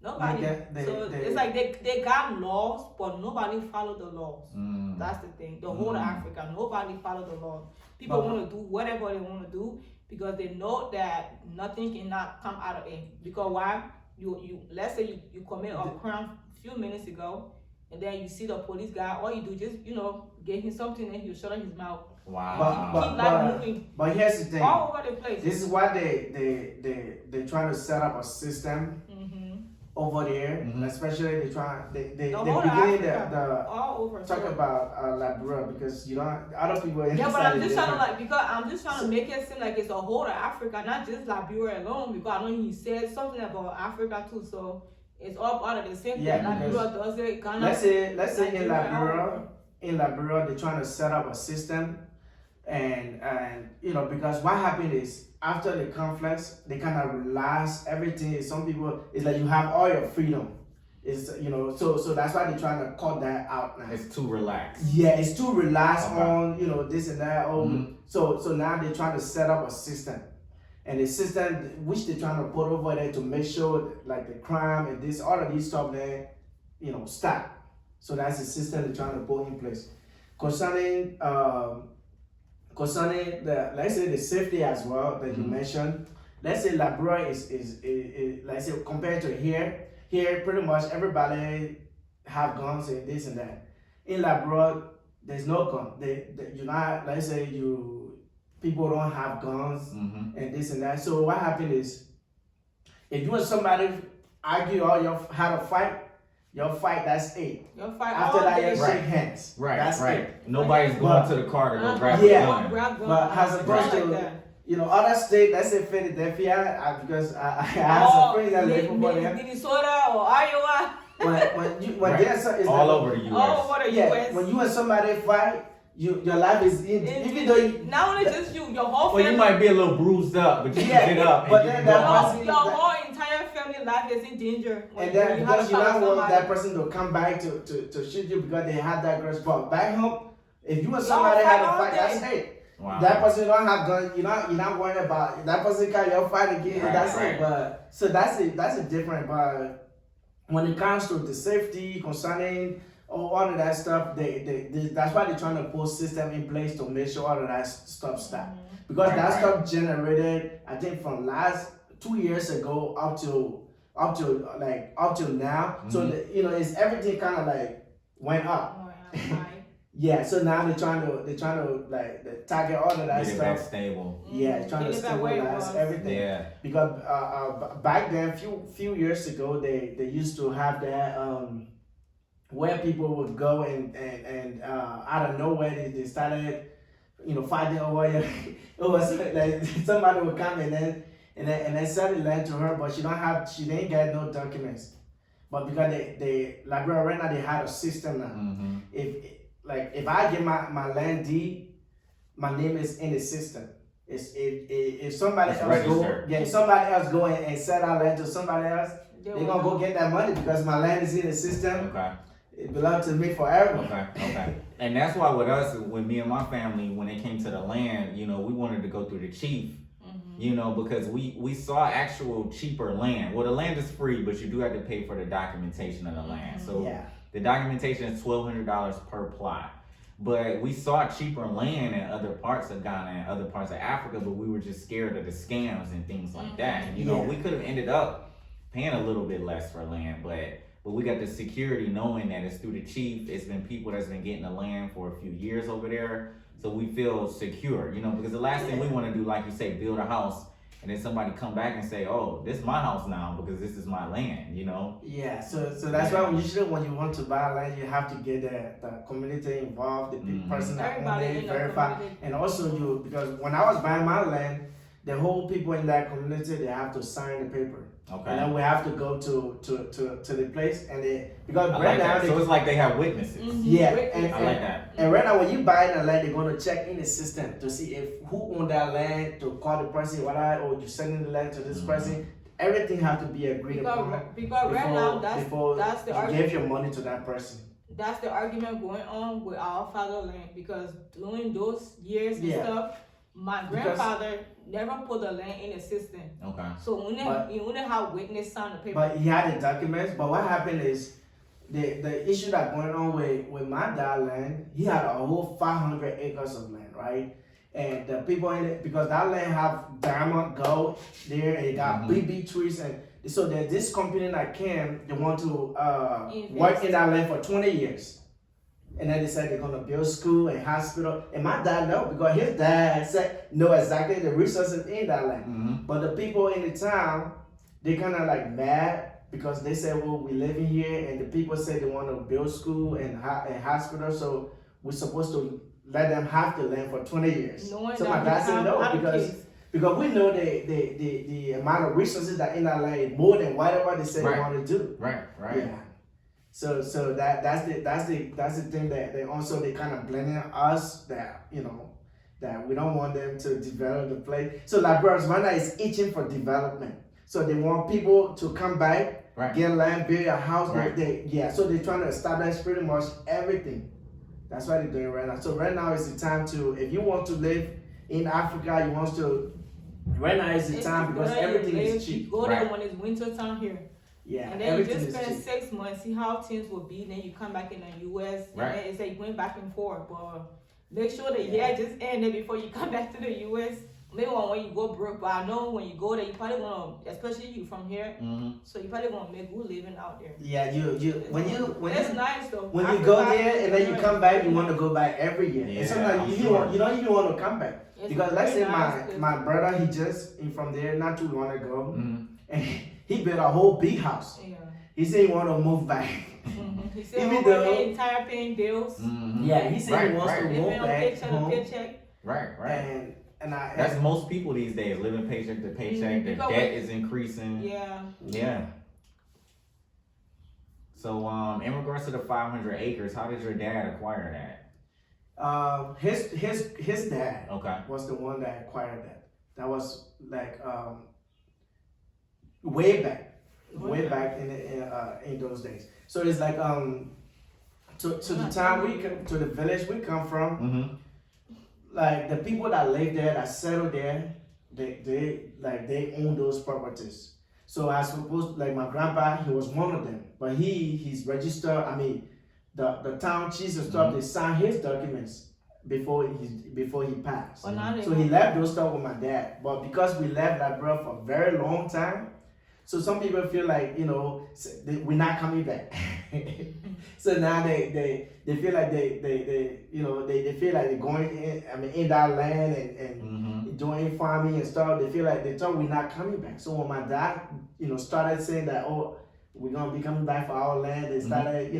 Nobody. It's like they got laws, but nobody follow the laws. That's the thing. The whole of Africa, nobody follow the laws. People want to do whatever they want to do because they know that nothing cannot come out of it. Because why? You let's say you commit a crime a few minutes ago, and then you see the police guy. All you do just give him something and he'll shut his mouth. Wow. Keep life moving. But here's the thing. All over the place. This is why they trying to set up a system over there, especially they beginning all over talk about Liberia, because other people. Yeah, but I'm just trying to make it seem like it's a whole of Africa, not just Liberia alone. Because I know he said something about Africa too, so it's all part of the same thing. Liberia does it. Ghana. Let's say in Liberia they're trying to set up a system, and because what happened is, after the conflicts, they kind of relax everything. Some people, it's like you have all your freedom. It's so that's why they're trying to cut that out now. It's too relaxed. Yeah, it's too relaxed on this and that. So now they're trying to set up a system, and the system which they're trying to put over there to make sure like the crime and all of these stuff there, stop. So that's the system they're trying to put in place. Concerning the, let's say, the safety as well that you mentioned, let's say Liberia is let's say compared to here pretty much everybody have guns and this and that. In Liberia, there's no gun. Let's say people don't have guns and this and that. So what happened is, if you and somebody argue or you had a fight, your fight, that's it. Your fight. After that, you shake hands. That's it. Nobody's going to the car to go grab a gun. But as opposed to, other states, let's say Philadelphia, because I have some friends that live over there. Minnesota or Iowa. When all over the U.S. All over the U.S. When you and somebody fight, your life is even though not only just you, your whole family. Well, you might be a little bruised up, but you can get up. But then your whole entire family life is in danger. And then because you don't want that person to come back to shoot you because they had that grudge. But back home, if you and somebody had a fight, that's it. Wow. That person don't have guns. You're not worried about that person can your fight again. That's it. But so that's it. That's a different. But when it comes to the safety concerning all of that stuff, that's why they're trying to put system in place to make sure all of that stuff stop. Because that stuff generated, I think, from last 2 years ago up till now. So it's everything kind of like went up. Right. Yeah, so now they're trying to like they target all of that Get it back stuff. stable. Yeah, trying to Get it back where it stabilize was. everything. Yeah. Because back then, few years ago, they used to have that where people would go and out of nowhere they started fighting over it. It was like somebody would come and then sell the land to her, but she didn't get no documents. But because they like right now they had a system now. Mm-hmm. If I get my land deed, my name is in the system. If somebody It's else registered. if somebody else go and sell that land to somebody else, they're gonna go get that money because my land is in the system. Okay. It belongs to me forever. Okay. And that's why with us, with me and my family, when it came to the land, we wanted to go through the chief, because we saw actual cheaper land. Well, the land is free, but you do have to pay for the documentation of the land. So Yeah. the documentation is $1,200 per plot. But we saw cheaper land in other parts of Ghana and other parts of Africa, but we were just scared of the scams and things like that. We could have ended up paying a little bit less for land, but we got the security knowing that it's through the chief. It's been people that's been getting the land for a few years over there. So we feel secure, because the last thing we want to do, like you say, build a house and then somebody come back and say, oh, this is my house now because this is my land, Yeah, so that's why usually when you want to buy land, you have to get the community involved, the person that owns it, verify, and also because when I was buying my land, the whole people in that community, they have to sign the paper. Okay. And then we have to go to the place because I right like now that. So it's like they have witnesses. Yeah, I like that. And right now when you buy the land, they're gonna check in the system to see if who owned that land, to call the person, or you sending the land to this person. Everything have to be agreed upon Because right now that's the you argument. give your money to that person. That's the argument going on with our fatherland because during those years and stuff, my grandfather never put the land in the system. Okay. So when they have witness sign the paper. But he had the documents. But what happened is the issue that going on with my dad land, he had a whole 500 acres of land, right? And the people in it, because that land have diamond gold there, and it got big trees, and so there's this company that came, they want to work in that land for 20 years. And then they said they're gonna build school and hospital. And my dad know because his dad said know exactly the resources in that land. But the people in the town, they kind of like mad because they said, well, we live in here, and the people say they want to build school and hospital, so we're supposed to let them have the land for 20 years. So my dad said no because we know the amount of resources that in that land is more than whatever they said they want to do. Right. Yeah. So that's the thing that they kind of blaming us that that we don't want them to develop the place. So like Rwanda is itching for development. So they want people to come back, get land, build a house. So they're trying to establish pretty much everything. That's what they're doing right now. So right now is the time to, if you want to live in Africa, right now is the time because everything is cheap. Go there when it's winter time here. Yeah, and then you just spend 6 months, see how things will be. Then you come back in the U.S. and then it's like going back and forth. But make sure the year just ended before you come back to the U.S. Maybe when you go broke, but I know when you go there, you probably want to, especially you from here, so you probably want to make good living out there. Yeah, it's nice though. When you go there and then you come back, you want to go back every year. Yeah, and sometimes you don't even want to come back because let's say my brother, he just from there not too long ago, and he built a whole big house. Yeah. He said he want to move back. He said even though he entire paying bills. Yeah, he said he wants to move back home. Right. And that's most people these days, living paycheck to paycheck. Their debt is increasing. Yeah. So, in regards to the 500 acres, how did your dad acquire that? His dad was the one that acquired that. That was like way back in those days. So it's like to the town to the village we come from. Like the people that live there, that settle there, they own those properties. So I suppose like my grandpa, he was one of them, but he's registered. I mean, the town chiefs and stuff, they signed his documents before he passed. So he left those stuff with my dad. But because we left that bro for a very long time, So some people feel like, we're not coming back. So now they feel like they feel like they're going in that land and doing farming and stuff. They feel like they thought we're not coming back. So when my dad, started saying that, oh, we're gonna be coming back for our land, they started,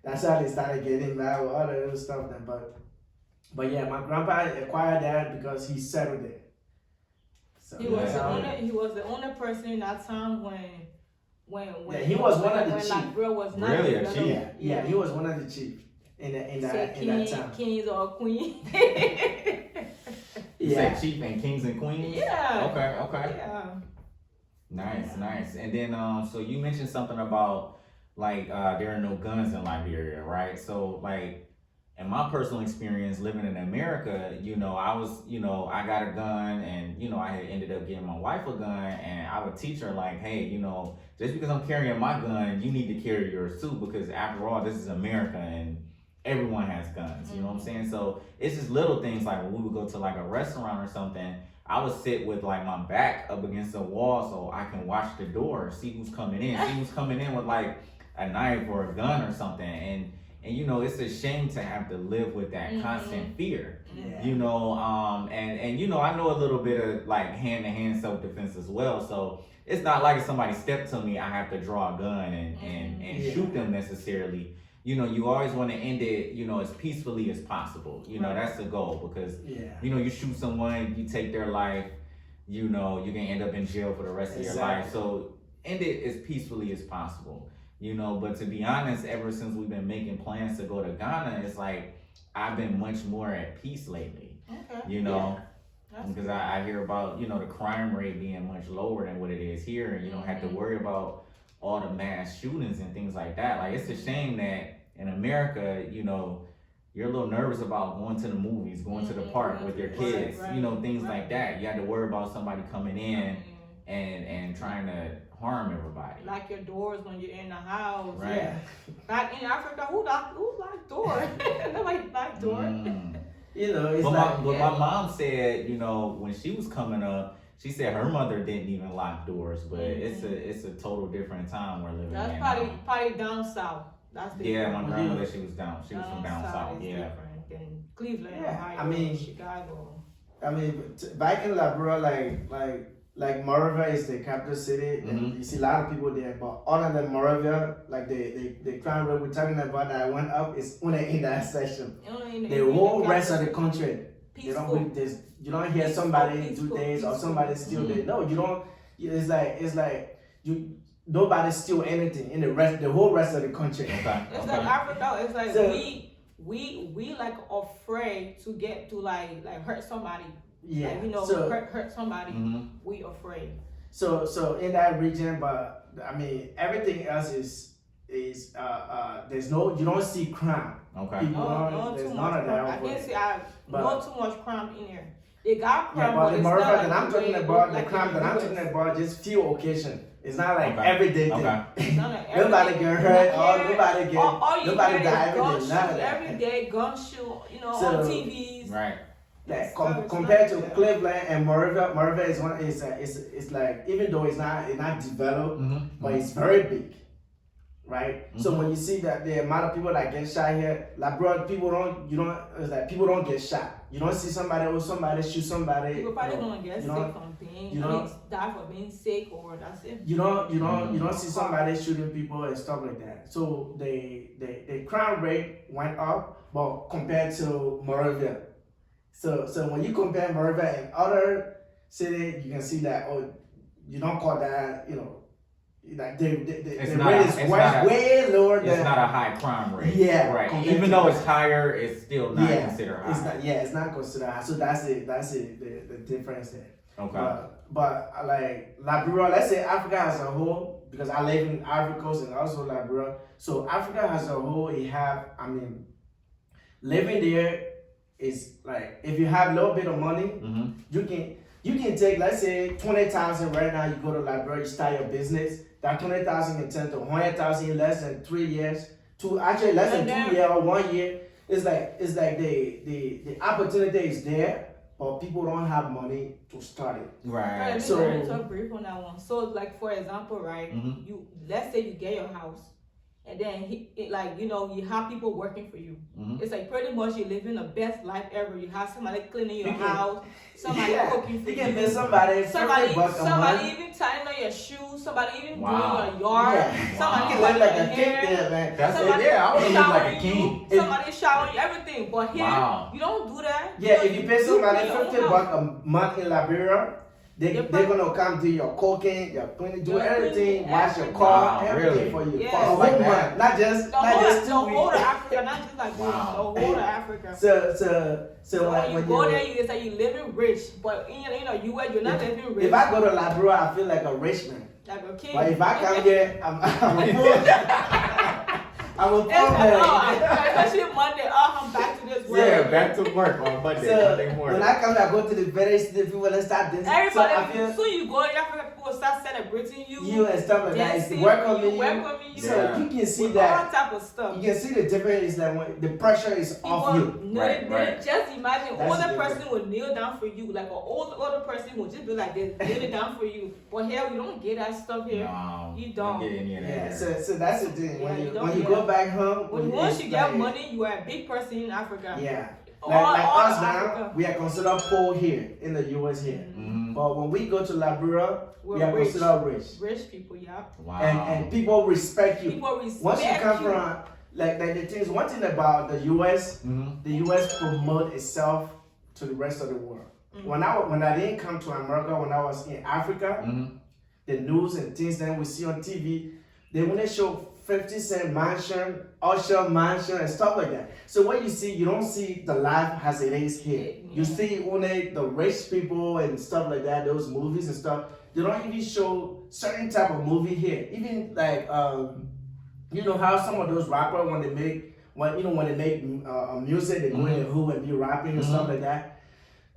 that's how they started getting mad with all that other stuff. Then, but yeah, my grandpa acquired that because he settled there. So he was the only person in that time when he was one of the chiefs. Labrador was not Really, a chief? Yeah, he was one of the chiefs in that time. Kings or queen. You said chief and kings and queens? Yeah. Okay. Yeah. Nice. And then so you mentioned something about like there are no guns in Liberia, right? So like in my personal experience living in America, I got a gun and, I had ended up getting my wife a gun and I would teach her like, hey, just because I'm carrying my gun, you need to carry yours too, because after all, this is America and everyone has guns, you know what I'm saying? So it's just little things like when we would go to like a restaurant or something, I would sit with like my back up against the wall so I can watch the door, see who's coming in with like a knife or a gun or something. And it's a shame to have to live with that constant fear, Yeah. I know a little bit of like hand-to-hand self-defense as well. So it's not like if somebody stepped to me, I have to draw a gun and shoot them necessarily. You always want to end it, as peacefully as possible. That's the goal because, you shoot someone, you take their life, you're going to end up in jail for the rest of your life. So end it as peacefully as possible. But to be honest, ever since we've been making plans to go to Ghana, it's like I've been much more at peace lately. Okay. Because I hear about, the crime rate being much lower than what it is here, and you don't have to worry about all the mass shootings and things like that. Like, it's a shame that in America, you're a little nervous about going to the movies, going to the park with your kids, things like that. You had to worry about somebody coming in and trying to harm everybody. Lock your doors when you're in the house. Right. Yeah. Back in Africa, who locked doors? Nobody locked doors. It's my mom said, when she was coming up, she said her mother didn't even lock doors, but it's a total different time we're living in. That's probably down south. That's different. Yeah, my grandmother, she was from down south. Yeah. Different than Cleveland, Yeah, Ohio, Chicago. Back in Liberia, like Monrovia is the capital city, and you see a lot of people there. But other than Monrovia, like the crime rate we're talking about that went up is only in that section. The whole rest of the country, you don't hear somebody do this or somebody steal this. No, you don't. It's like nobody steal anything in the whole rest of the country. It's like Africa. It's like we like afraid to get to like hurt somebody. Yeah, hurt somebody. We afraid. So in that region, but everything else is there's no, you don't see crime. Okay. There's none of that. I can't see not too much crime in here. They got crime, but the Monrovia like that I'm talking about, the crime that I'm talking about, just few occasions. It's not like everyday thing. Nobody get hurt, or nobody die every day. None of that. Every day, gun shoot, on TVs. Right. Compared to Cleveland and Monrovia is like, even though it's not developed, but it's very big, right? So when you see that the amount of people that get shot here, like bro, people don't get shot. You don't see somebody shoot somebody. People probably gonna get sick from being, die for being sick, or that's it. You don't see somebody shooting people and stuff like that. So the crime rate went up, but compared to Monrovia. So when you compare Monrovia and other cities, you can see that you don't call that, like the rate is way lower than. It's not a high crime rate. Yeah. Right. Even though it's higher, it's still not considered high. It's not considered high. So that's it. The difference there. Okay. But like Liberia, let's say Africa as a whole, because I live in Ivory Coast and also Liberia. So Africa as a whole, living there is like, if you have a little bit of money, you can take, let's say 20,000 right now. You go to Liberia, you start your business. That 20,000 can turn to 100,000 in less than 3 years. Less than 2 years or 1 year. It's like the opportunity is there, but people don't have money to start it. Right. So- So talk brief on that one. So like for example, right? Mhm. You let's say you get your house, and then you have people working for you. Mhm. It's like pretty much you're living the best life ever. You have somebody cleaning your You can- house, somebody Yeah, cooking for you can pay you. somebody Somebody $50 a month. even tying on your shoes, somebody even Wow. doing your yard, Yeah. somebody You Wow. can cutting live like your a king hair, there, man. That's it. somebody Yeah, I want to live like a showering king. you, somebody showering you, everything. But here, Wow. you don't do that. Yeah, if you pay somebody clean your own $50 house. a month in Liberia, they're gonna come do your cooking, your cleaning, do Your everything, cleaning, wash your everything. car, Wow, everything really? for you. Yeah. For a whole Like that? month, not just The whole 2 of weeks. Africa, not just like this, Wow. the whole of Africa. So So when you go you- there, it's like you living rich, but in US, you're not living rich. if I go to Liberia, I feel like a rich man. like a king. But if I come here, I'm a poor. I'm a poor It's like, man. especially Monday, I'm back to this world. Yeah, back to work on Monday So morning. when I come, I go to the very city, people will start dancing. So Everybody, I feel soon you go to Africa, people will start celebrating you. you and stuff like that. It's dancing, welcoming you. welcoming you. So Yeah. you can see with that. all type of stuff. You can see the difference is like when the pressure is off you. Right, right. Just imagine, That's older the person will kneel down for you, like an older person will just be like this, kneeling down for you. But here, we don't get that stuff here. No, You don't. get any of that Yeah, here. so that's the thing. Yeah, When you you don't when you get go it. back home, Once it's you get like- money, you are a big person in Africa. Yeah. All- Like all us now, Africa. we are considered poor here in the US here. Mhm. But when we go to Liberia, we We're are rich. considered rich. Rich people, yeah. Wow. And people respect you. People respect Once you come you. from like the things, one thing about the US, Mhm. the US promote itself to the rest of the world. Mhm. When I didn't come to America, when I was in Africa, Mhm. the news and things that we see on TV, they when they show 50 Cent mansion, Usher mansion, and stuff like that. So what you see, you don't see the life as it is here. Yeah. You see only the rich people and stuff like that, those movies and stuff. They don't even show certain type of movie here. Even like, you know how some of those rappers when they make music, they go in the hood and be rapping and stuff like that.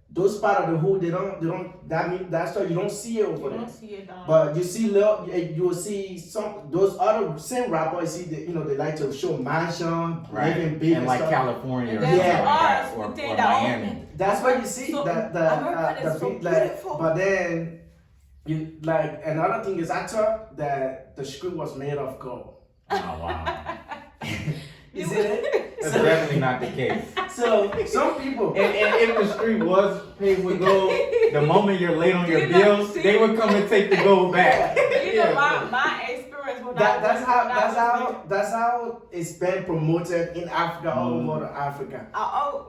Those part of the hood, they don't. That mean that stuff you don't see it over You there. don't see it down. But you see, you will see some those other same rappers. You see, they like to show mansion, Right. living big And like stuff. California or And something then like that, us, or we think or that, Miami. That's what you see. So, the America is so beat, like, beautiful. but then you like another thing is I thought that the screw was made of gold. Oh wow. You see it? That's definitely not the case. So some people. And if the street was paved with gold, the moment you're late on your You know, bills, see? they would come and take the gold back. You know, my experience when That's I that's how it's been promoted in Africa, all over Africa.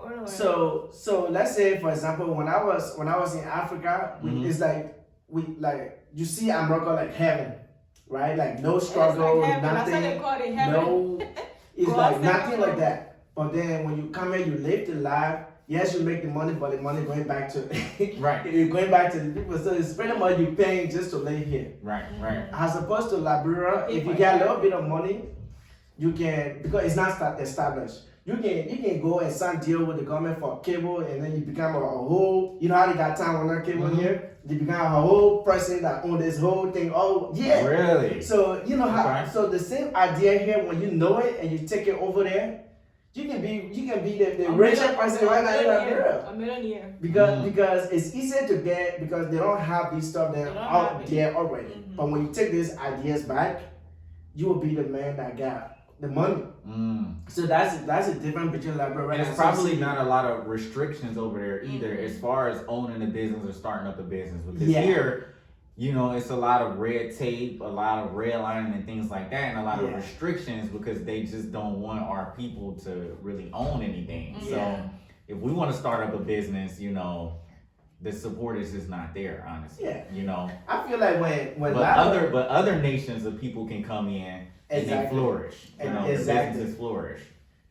anyway. So let's say for example when I was in Africa, it's like you see America like heaven, right? Like no struggle, It's like heaven. That's how they nothing, call it heaven. no, it's Go like outside nothing and like work. that. But then when you come here, you live the life. Yes, you make the money, but the money going back to Right. you're going back to the people. So it's pretty much you paying just to live here. Right, right. As opposed to Liberia, if you get a little bit of money, you can, because it's not established. You can go and sign deal with the government for cable, and then you become a whole. You know how they got time on that cable here. You become a whole person that own this whole thing. Oh yeah. Really? So you know how. Okay. So the same idea here, when you know it and you take it over there, you can be the richest person right now in Liberia. A millionaire. Because it's easier to get because they don't have these stuff there They don't out have it. there already. Mhm. But when you take these ideas back, you will be the man that got the money. So that's a difference between Liberia And and it's probably City. not a lot of restrictions over there either, Mhm. as far as owning a business or starting up a business. Because Yeah. here, you know, it's a lot of red tape, a lot of redlining and things like that, and a lot of Yeah. restrictions because they just don't want our people to really own anything. Yeah. So if we want to start up a business, you know, the support is just not there, honestly. Yeah. You know. I feel like when But other nations of people can come in and they Exactly. flourish. You know, Exactly. the businesses flourish.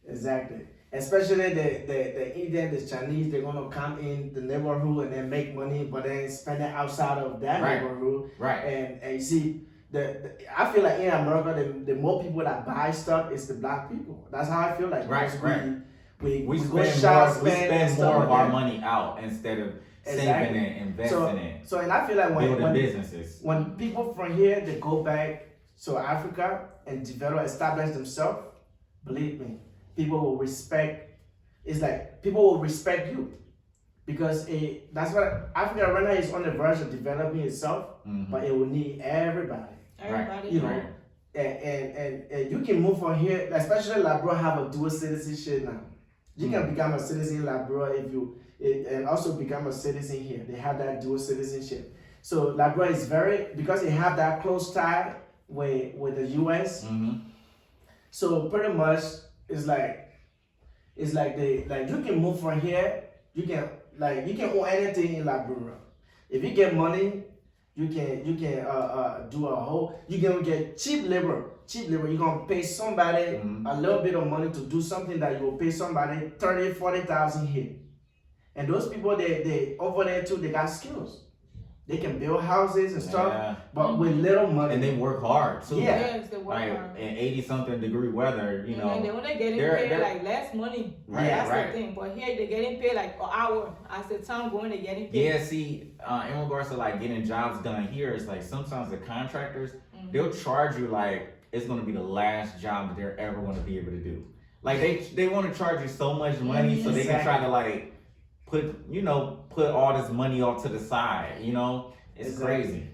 Exactly. Especially the Indian, the Chinese, they're gonna come in the neighborhood and then make money, but then spend it outside of that Right. neighborhood. Right. And you see, I feel like in America, the more people that buy stuff is the black people. That's how I feel like. Right, because right. We We go spend shop, more. We and spend stuff more like of our that. money out instead of Exactly. saving it, investing it, So and I feel like building when businesses. people from here they go back to Africa and establish themselves, believe me, people will respect. It's like people will respect you. because that's what Africa right now is on the verge of developing itself, but it will need everybody. Everybody, You know, and you can move from here, especially Labrador have a dual citizenship now. You can become a citizen in Labrador and also become a citizen here. They have that dual citizenship. So Labrador is because they have that close tie with the US. So pretty much it's like you can move from here. You can own anything in Labrador. If you get money, you can you can get cheap labor. You're gonna pay somebody a little bit of money to do something that you will pay somebody 30,000-40,000 here. And those people they over there too, they got skills. They can build houses and stuff, but with little money. And they work hard too. Yes, they work hard. In 80-something degree weather, you know. And they only getting paid like less money. That's the thing. But here they're getting paid like an hour. As the time going, they're getting paid. Yeah, see, in regards to like getting jobs done here, it's like sometimes the contractors, they'll charge you like it's gonna be the last job that they're ever gonna be able to do. Like they want to charge you so much money so they can try to like put all this money off to the side, you know? It's crazy.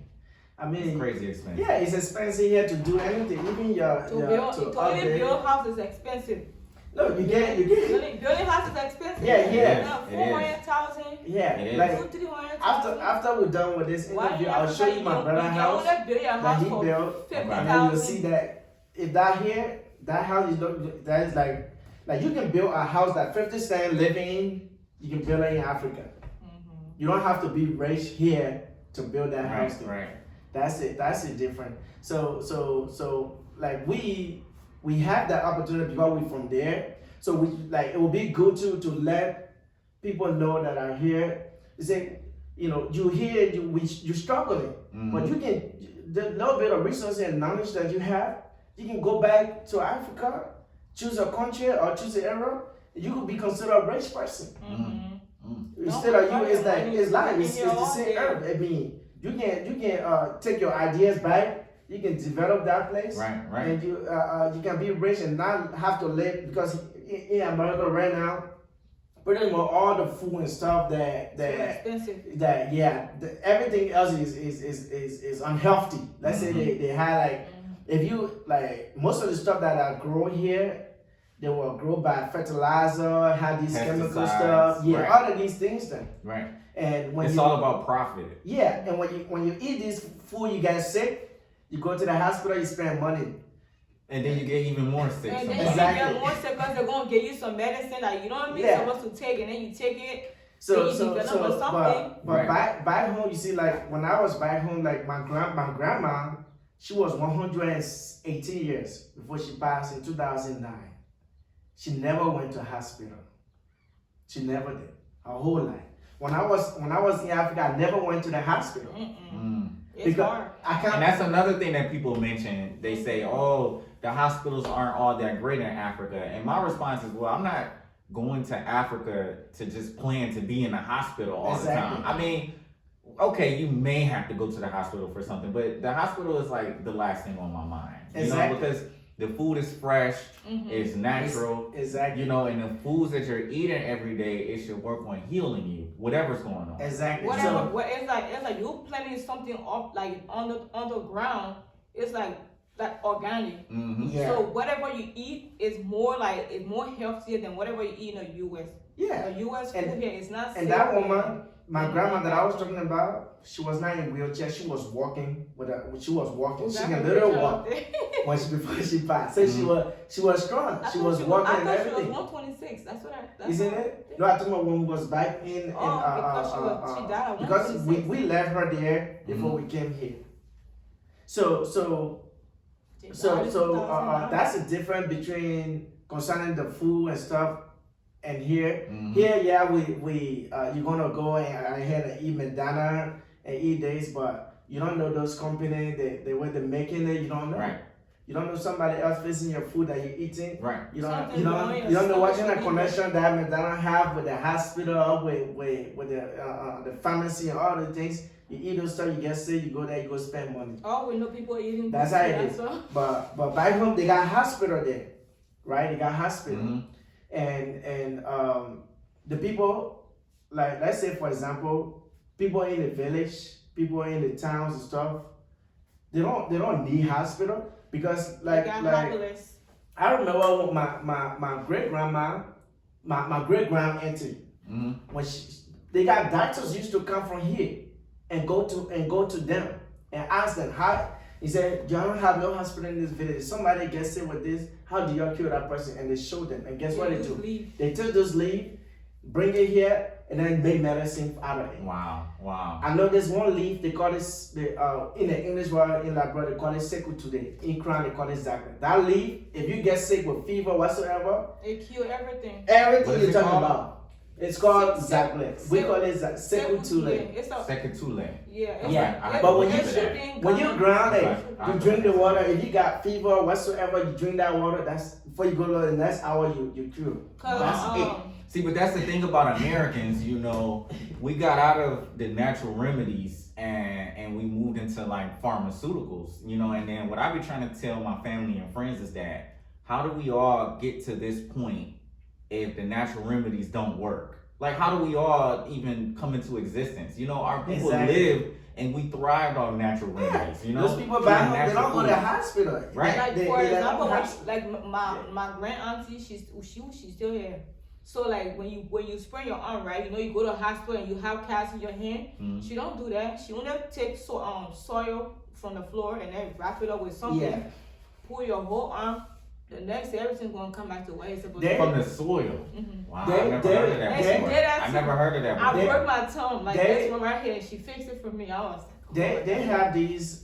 I mean, it's crazy expensive. Yeah, it's expensive here to do anything. Even build house is expensive. No, you get building house is expensive. Yeah. 400,000. Yeah, like 300,000. after we're done with this interview, I'll show you my brother's house that he built, and then you'll see that if that house is like you can build a house that 50 Cent living in. You can build it in Africa. You don't have to be rich here to build that house. Right. That's it. That's it different. So like we have that opportunity because we're from there. So we like it would be good to let people know that are here. They say, you here, you're struggling, but you can the little bit of resources and knowledge that you have, you can go back to Africa, choose a country or choose an area. You could be considered a rich person. Instead of you, it's the same herb. I mean, you can take your ideas back. You can develop that place, right, and you can be rich and not have to live because in America right now, pretty much all the food and stuff everything else is unhealthy. Let's say they had like if you like most of the stuff that are grown here. They will grow by fertilizer, have these chemical stuff. Yeah, all of these things then. Right. And when it's all about profit. Yeah, and when you eat this food, you get sick. You go to the hospital, you spend money. And then you get even more sick. And then you get more sick because they're gonna give you some medicine that you don't be supposed to take, and then you take it. But back home, you see, like when I was back home, like my grandma, she was 118 years before she passed in 2009. She never went to hospital. She never did. Her whole life. When I was in Africa, I never went to the hospital. It's hard. And that's another thing that people mention. They say, "Oh, the hospitals aren't all that great in Africa." And my response is, "Well, I'm not going to Africa to just plan to be in the hospital all the time. I mean, okay, you may have to go to the hospital for something, but the hospital is like the last thing on my mind. You know, because the food is fresh, it's natural, you know, and the foods that you're eating every day, it should work on healing you, whatever's going on. Exactly. It's like you planting something off like underground. It's like organic. So whatever you eat is more healthier than whatever you eat in the U.S. Yeah. The U.S. food here is not. And that woman, my grandma that I was talking about, she was not in a wheelchair. She was walking She can literally walk before she passed. So she was strong. She was walking and everything. She was 126. That's what I. Isn't it? No, I told my woman was back in. Because she died. Because we left her there before we came here. So that's the difference between concerning the food and stuff. And here, we you're gonna go and eat McDonald's and eat this, but you don't know those companies, the way they're making it. You don't know. Right. You don't know somebody else fixing your food that you're eating. Right. You don't know what kind of connection that McDonald's have with the hospital, with the pharmacy and all the things. You eat those stuff, you get sick, you go there, you go spend money. Oh, we know people eating. That's how it is. But back home they got hospital there, right? They got hospital. And the people like let's say for example, people in the village, people in the towns and stuff, they don't need hospital because They got hospitals. I remember when my great grandma, my great grand auntie, when they got doctors used to come from here and go to them and ask them how. He said, "You don't have no hospital in this village. If somebody gets sick with this, how do you cure that person?" And they show them. And guess what they do? Leave. They take this leaf, bring it here, and then make medicine out of it. Wow. I know there's one leaf, they call it, in the English world, in Labrador, they call it seku today. In Crown, they call it zakna. That leaf, if you get sick with fever whatsoever, It cure everything. everything you're it talking called? about. It's called zakna. We Seku- call it seku tule. It's a, Second two lane. yeah. It's Yeah, a, but when you- when When you ground it, Right. you drink the water. If you got fever whatsoever, you drink that water. That's before you go to the next hour. You cure. That's it. See, but that's the thing about Americans, you know, we got out of the natural remedies and we moved into like pharmaceuticals, you know, and then what I be trying to tell my family and friends is that how do we all get to this point if the natural remedies don't work? Like, how do we all even come into existence? You know, our people Exactly. live and we thrived on natural remedies, you know? Those people Through back home, they natural don't go to foods. hospital. Right. Like They- for they let example, them when have- like my grand auntie, she's still here. So like when you sprain your arm, right? You know you go to the hospital and you have cast in your hand. Mhm. She don't do that. She only take soil from the floor and then wrap it up with something. Yeah. Pull your whole arm. The next day everything's gonna come back to where it's supposed They- to. From the soil. Mhm. Wow, They- I never they- heard of that And she before. did that I too. never heard of that I before. broke my tongue like They- this one right here. She fixed it for me. I was like, They have these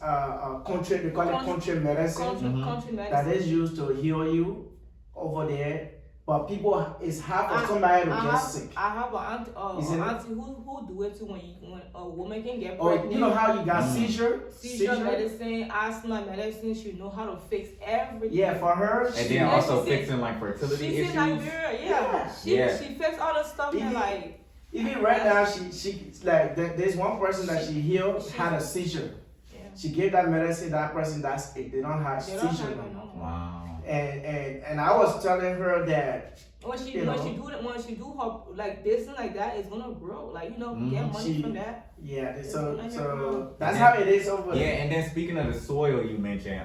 country, they call it country medicine country that medicine. is used to heal you over there. But people, it's hard for somebody to get sick. I have an Is it- auntie who do it too when a woman can get Or pregnant. you know how you got Mhm. seizure medicine, asthma medicine. She know how to fix everything. Yeah, for her. And she- then Yeah, also she's in- fixing like fertility She's issues. in Liberia, Yeah. yeah. Yeah. She fixed all the stuff and like even right now, she like there's one person that she healed had a seizure. yeah. She gave that medicine, that person that's it. They don't have They don't seizure have no it more. no more. Wow. And I was telling her that When she You know. when she do her like business like that, it's gonna grow. Like get money She- from that. yeah, It's so like so a- that's Yeah. how it is over Yeah, there. and then speaking of the soil you mentioned,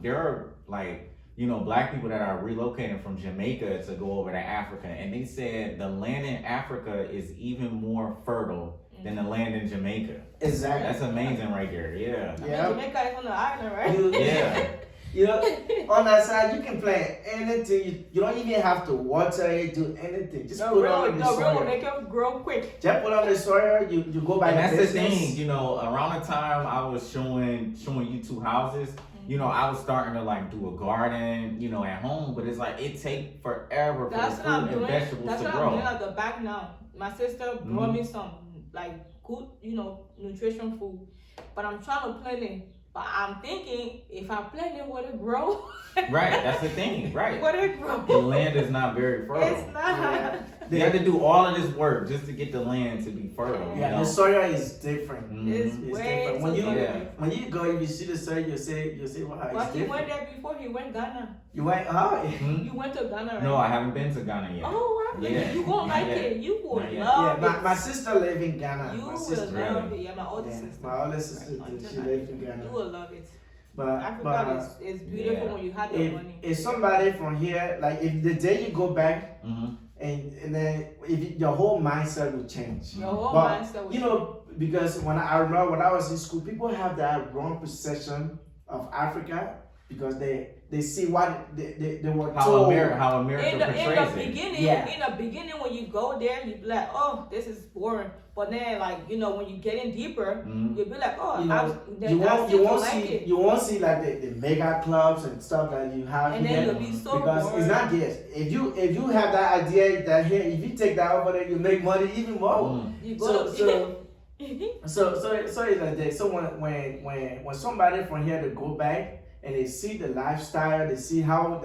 there are like, you know, black people that are relocating from Jamaica to go over to Africa, and they said the land in Africa is even more fertile than the land in Jamaica. Exactly. That's amazing right there. Yeah. Yeah. Jamaica is on the island, right? Yeah. You know, on that side you can plant anything. You don't even have to water it, do anything. Just put on the the real will soil. make it grow quick. Just put on the soil. You go by And the that's business. the thing, you know, around the time I was showing you two houses, you know, I was starting to like do a garden, you know, at home, but it's like it take forever for That's the what I'm fruit and doing. vegetables That's to what grow. I'm doing at the back now. My sister brought me some like good, you know, nutrition food, but I'm trying to plant it. But I'm thinking if I plant it, will it grow? Right, that's the thing, right. Will it grow? The land is not very fertile. It's not. Yeah. You have to do all of this work just to get the land to be fertile. Yeah, you know? the soil is different. Mhm. It's It's way different. When too you different. when you go, if you see the soil, you say wow, But it's he went different. there before. He went Ghana. You went Hmm? You went to Ghana, right? No, I haven't been to Ghana yet. Oh, wow. Yeah. You gonna like Not yet. it. You will Not yet. yeah, love my it. sister live in Ghana. You My will sister, love Really? it. Yeah, my older yeah, sister. my older sister, she live in Ghana. You will love it. But Africa is beautiful yeah. when you have the if money. if somebody from here, like if the day you go back Mm-hmm. and then your whole mindset will change. Your whole But, mindset will you know, because I remember when I was in school, people have that wrong perception of Africa because they see what they were How told. America in the portrays it. beginning, Yeah. in the beginning when you go there, you be like, oh, this is boring. But then, like, you know, when you get in deeper, Mhm. you'll be like, oh, You know, then you I won't still like like see it. you won't see like the mega clubs and stuff that you have And here. then you'll be so Because bored. it's not this. If you have that idea that here, if you take that over there, you make money even more. Mm. You So go so so it's like that. So when somebody from here to go back and they see the lifestyle, they see how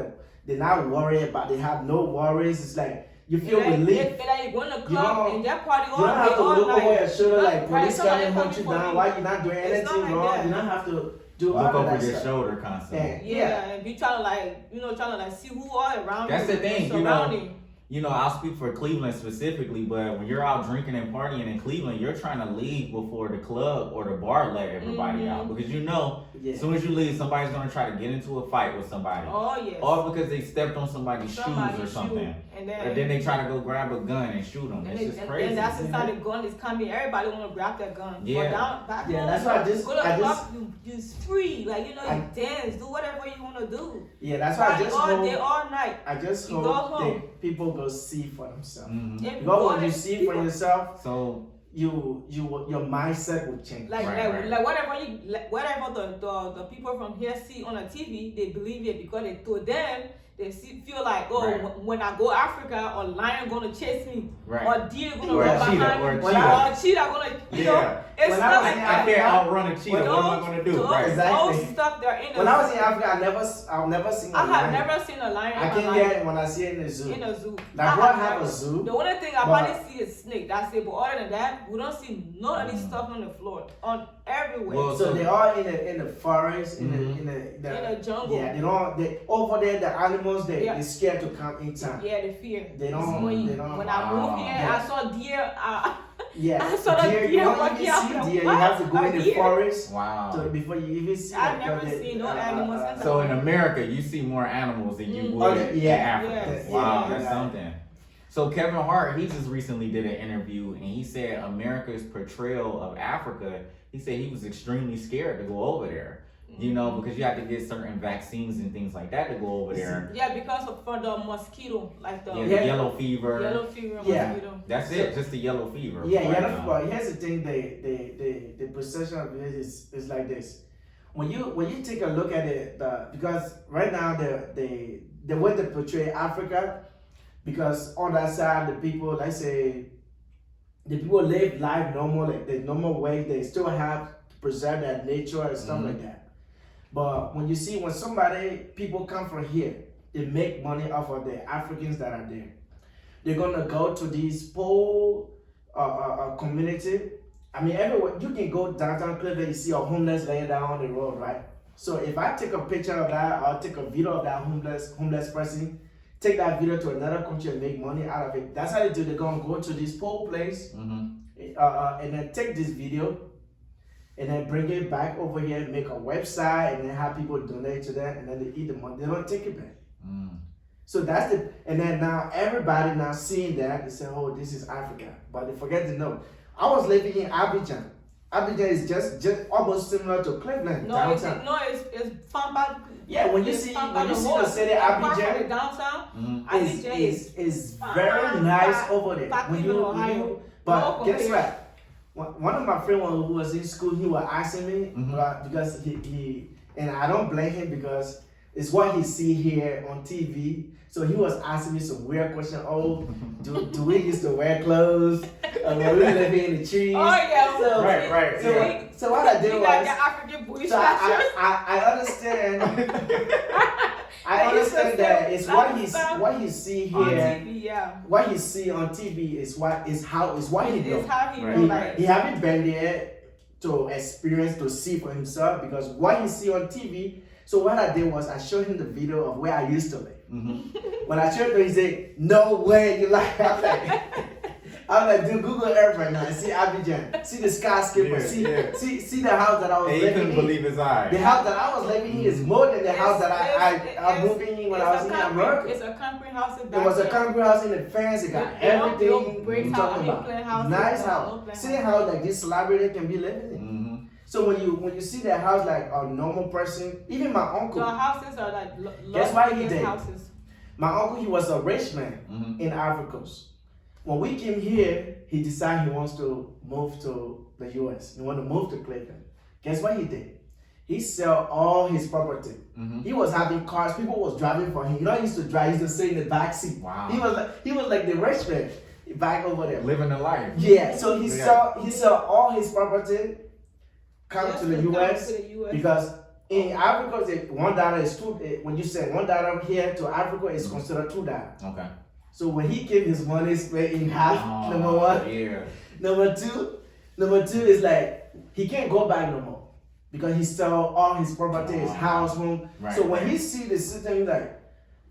they're not worried about, they have no worries. It's like you feel relief. Like you go in the You club don't- and that party all You don't day, have to all look night. over your shoulder like Right, police somebody coming hunt coming you for down. you. Why you're not doing It's not anything like wrong? that. You don't have to do all Look of over that your stuff. shoulder constantly. Yeah. Yeah, and be trying to like, you know, trying to like see who are around That's you. the thing, you know. surrounding. you know, I'll speak for Cleveland specifically, but when you're out drinking and partying in Cleveland, you're trying to leave before the club or the bar let everybody out, because you know, as soon as you leave, somebody's gonna try to get into a fight with somebody. Oh yes. All because they stepped on somebody's shoes or something, and then they try to go grab a gun and shoot them. It's just crazy. And that's how the gun is coming. Everybody want to grab their gun. Yeah. Back Yeah, home, that's why go to the club, you free. Like, you know, you dance, do whatever you want to do. Yeah, that's why I just all hope, day, all night. I just You hope go home. that people go see for themselves. Mhm. Because when you see for yourself, So your mindset will change. Like Right. whatever the people from here see on the TV, they believe it because to them they feel like, oh, Right. when I go Africa, a lion gonna chase me, Right. or deer gonna Or a run cheetah, behind or a me, cheetah. or a cheetah gonna, you know, Yeah. it's When not I was like in I that. can't outrun a cheetah. Those- What am I gonna do? those- Right. Exactly. Those stuff they're in. When I was in Africa, I've never seen a I have lion. never seen a lion I in came my here life when I see it in the zoo. in a zoo. Like, I what have have a never- zoo? The only thing I But- probably see is snake. That's it. But other than that, we don't see none of this stuff on the floor, on everywhere. Well, So they are in the forest, in Mhm. the the jungle. Yeah, they don't. They over there, the animals Yeah. they're scared to come inside. Yeah, the fear. They don't- It's when, they don't- when I moved here, Yeah. I saw deer. Yeah, I saw the deer. deer You don't walking even out see the- deer. You have to go in the deer. forest Wow. before you even see. I've them, never because seen no animals since So in America, you see more animals than you Mm. would Oh, in yeah. Africa. Yes. Wow, Yeah. that's Yeah. something. So Kevin Hart, he just recently did an interview, and he said America's portrayal of Africa, he said he was extremely scared to go over there. You know, because you have to get certain vaccines and things like that to go over there. Yeah, because for the mosquito, like the Yeah, the Yeah. yellow fever. yellow fever Yeah. mosquito. That's it, just the yellow fever. Yeah, right yeah. now. Well, here's the thing: the perception of it is like this. When you take a look at it, because right now the way they portray Africa, because on that side the people, let's say, the people live life normal, like the normal way. They still have to preserve their nature and stuff like that. But when you see when people come from here, they make money off of the Africans that are there. They're gonna go to these poor community. I mean, everywhere you can go downtown Cleveland, you see a homeless laying down on the road, right? So if I take a picture of that, or take a video of that homeless person, take that video to another country and make money out of it. That's how they do. They're gonna go to this poor place, and then take this video, and then bring it back over here, make a website, and then have people donate to that, and then they eat the money. They don't take it back. So that's and then now everybody now seeing that, they say, oh, this is Africa. But they forget to know. I was living in Abidjan. Abidjan is just almost similar to Cleveland, downtown. It's found by. Yeah, when you see the city Abidjan, downtown, is very nice over there. But guess what? One of my friends who was in school, he was asking me because he and I don't blame him because it's what he see here on TV. So he was asking me some weird question. Oh, do we used to wear clothes? When we living in the trees? Oh yeah, So, right. So what I did you was, got the African bush so I understand. I understand that it's what he see on here. TV, yeah. What he see on TV is what he know. It's how he Right. know, like. He haven't been there to experience, to see for himself, because what he see on TV. So what I did was I showed him the video of where I used to live. When I showed him, he said, "No way, you like?" I'm like, dude, Google Earth right now. See Abidjan, see the skyscraper, see the house that I was And he living couldn't in. believe his eyes. The house that I was living in is more than the house that I moved in when I was in America. It's a concrete house. There was a concrete house in the fence. It got They don't build everything brick you're house, talking I mean, plain about. houses, Nice no house. plain See house. how like this celebrity can be living in. So when you see that house like a normal person, even my uncle. The houses are like Guess what he did? houses. My uncle, he was a rich man in Ivory Coast. When we came here, he decided he wants to move to the US. He wanted to move to Cleveland. Guess what he did? He sold all his property. He was having cars. People was driving for him. You know, he used to drive. He used to sit in the back seat. Wow. He was like the rich man back over there. Living the life. Yeah. So he sold all his property, come to the US, because in Africa, $1 is two. When you say $1 here to Africa, it's considered $2. Okay. So when he gave his money split in half, number one. Yeah. Number two is like he can't go back no more because he sold all his property, his house, home. Right, so when he see the system, like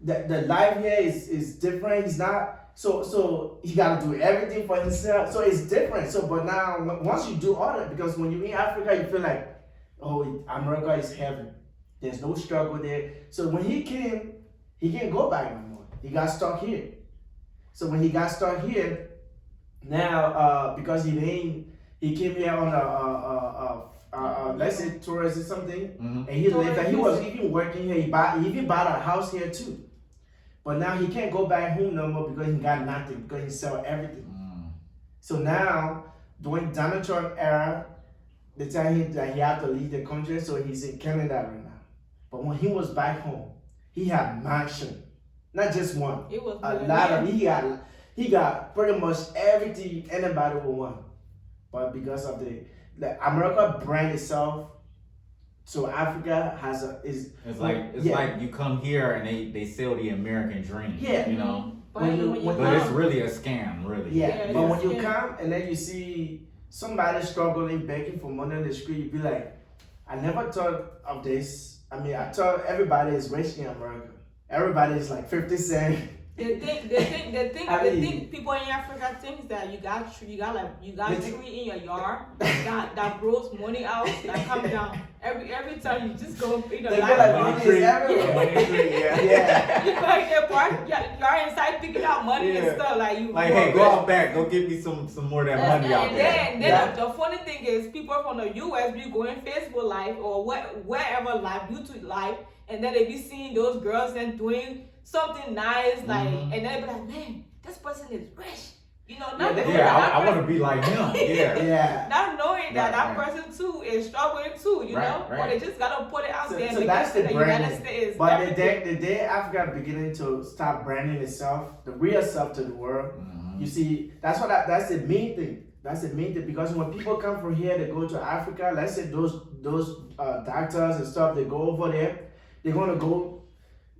the life here is different. He's not. So he got to do everything for himself. So it's different. So but now once you do all that, because when you're in Africa, you feel like, oh, America is heaven. There's no struggle there. So when he came, he can't go back no more. He got stuck here. So when he got stuck here, now because he came here on let's say tourist or something, and he lived there. He was even working here. He even bought a house here too. But now he can't go back home no more because he got nothing, because he sold everything. So now, during Donald Trump era, they tell him that he had to leave the country, so he's in Canada right now. But when he was back home, he had mansion, not just one. It was a lot of. He got pretty much everything anybody would want. But because of the America brand itself, so Africa has it's like you come here and they sell the American dream. Yeah. You know. But But it's really a scam, really. Yeah. But when you come and then you see somebody struggling, begging for money on the street, you be like, I never thought of this. I mean, I thought everybody is rich in America. Everybody is like 50 Cent. They think people in Africa think that you got tree in your yard that grows money out that come down every time you just go They feel like money is everywhere. Yeah. You go in the park, you're inside picking out money and stuff like you. Like, hey, go out back, go give me some more of that money out there. And then the funny thing is, people from the U.S. be going Facebook Live or wherever live, YouTube Live, and then they be seeing those girls and doing something nice, like, and then they be like, man, this person is rich. You know, not knowing I want to be like him. Yeah. Not knowing that person too is struggling too, you know? But they just gotta put it out there. So that's the branding. States but the day Africa beginning to start branding itself, the real self to the world, you see, that's the main thing. That's the main thing, because when people come from here, they go to Africa. Let's say those doctors and stuff, they go over there. They're gonna go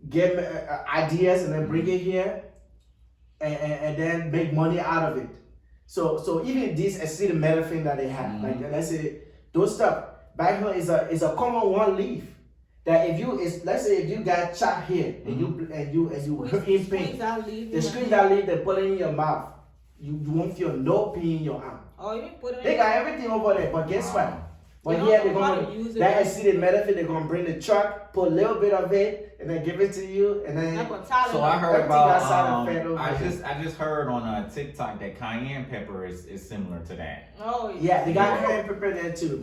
get ideas and then bring it here, and then make money out of it. So even this acetaminophen that they have, like let's say those stuff back home is a common one leaf. That let's say if you got chopped here and you in pain, the squeeze that leaf, they put it in your mouth. You won't feel no pain in your arm. Oh, you put it. They got everything over there, but guess what? But here they're gonna that acetaminophen, they're gonna bring the truck, put a little bit of it, and then give it to you, and then. So I heard about. I just heard on TikTok that cayenne pepper is similar to that. Oh yeah, they got cayenne pepper there too.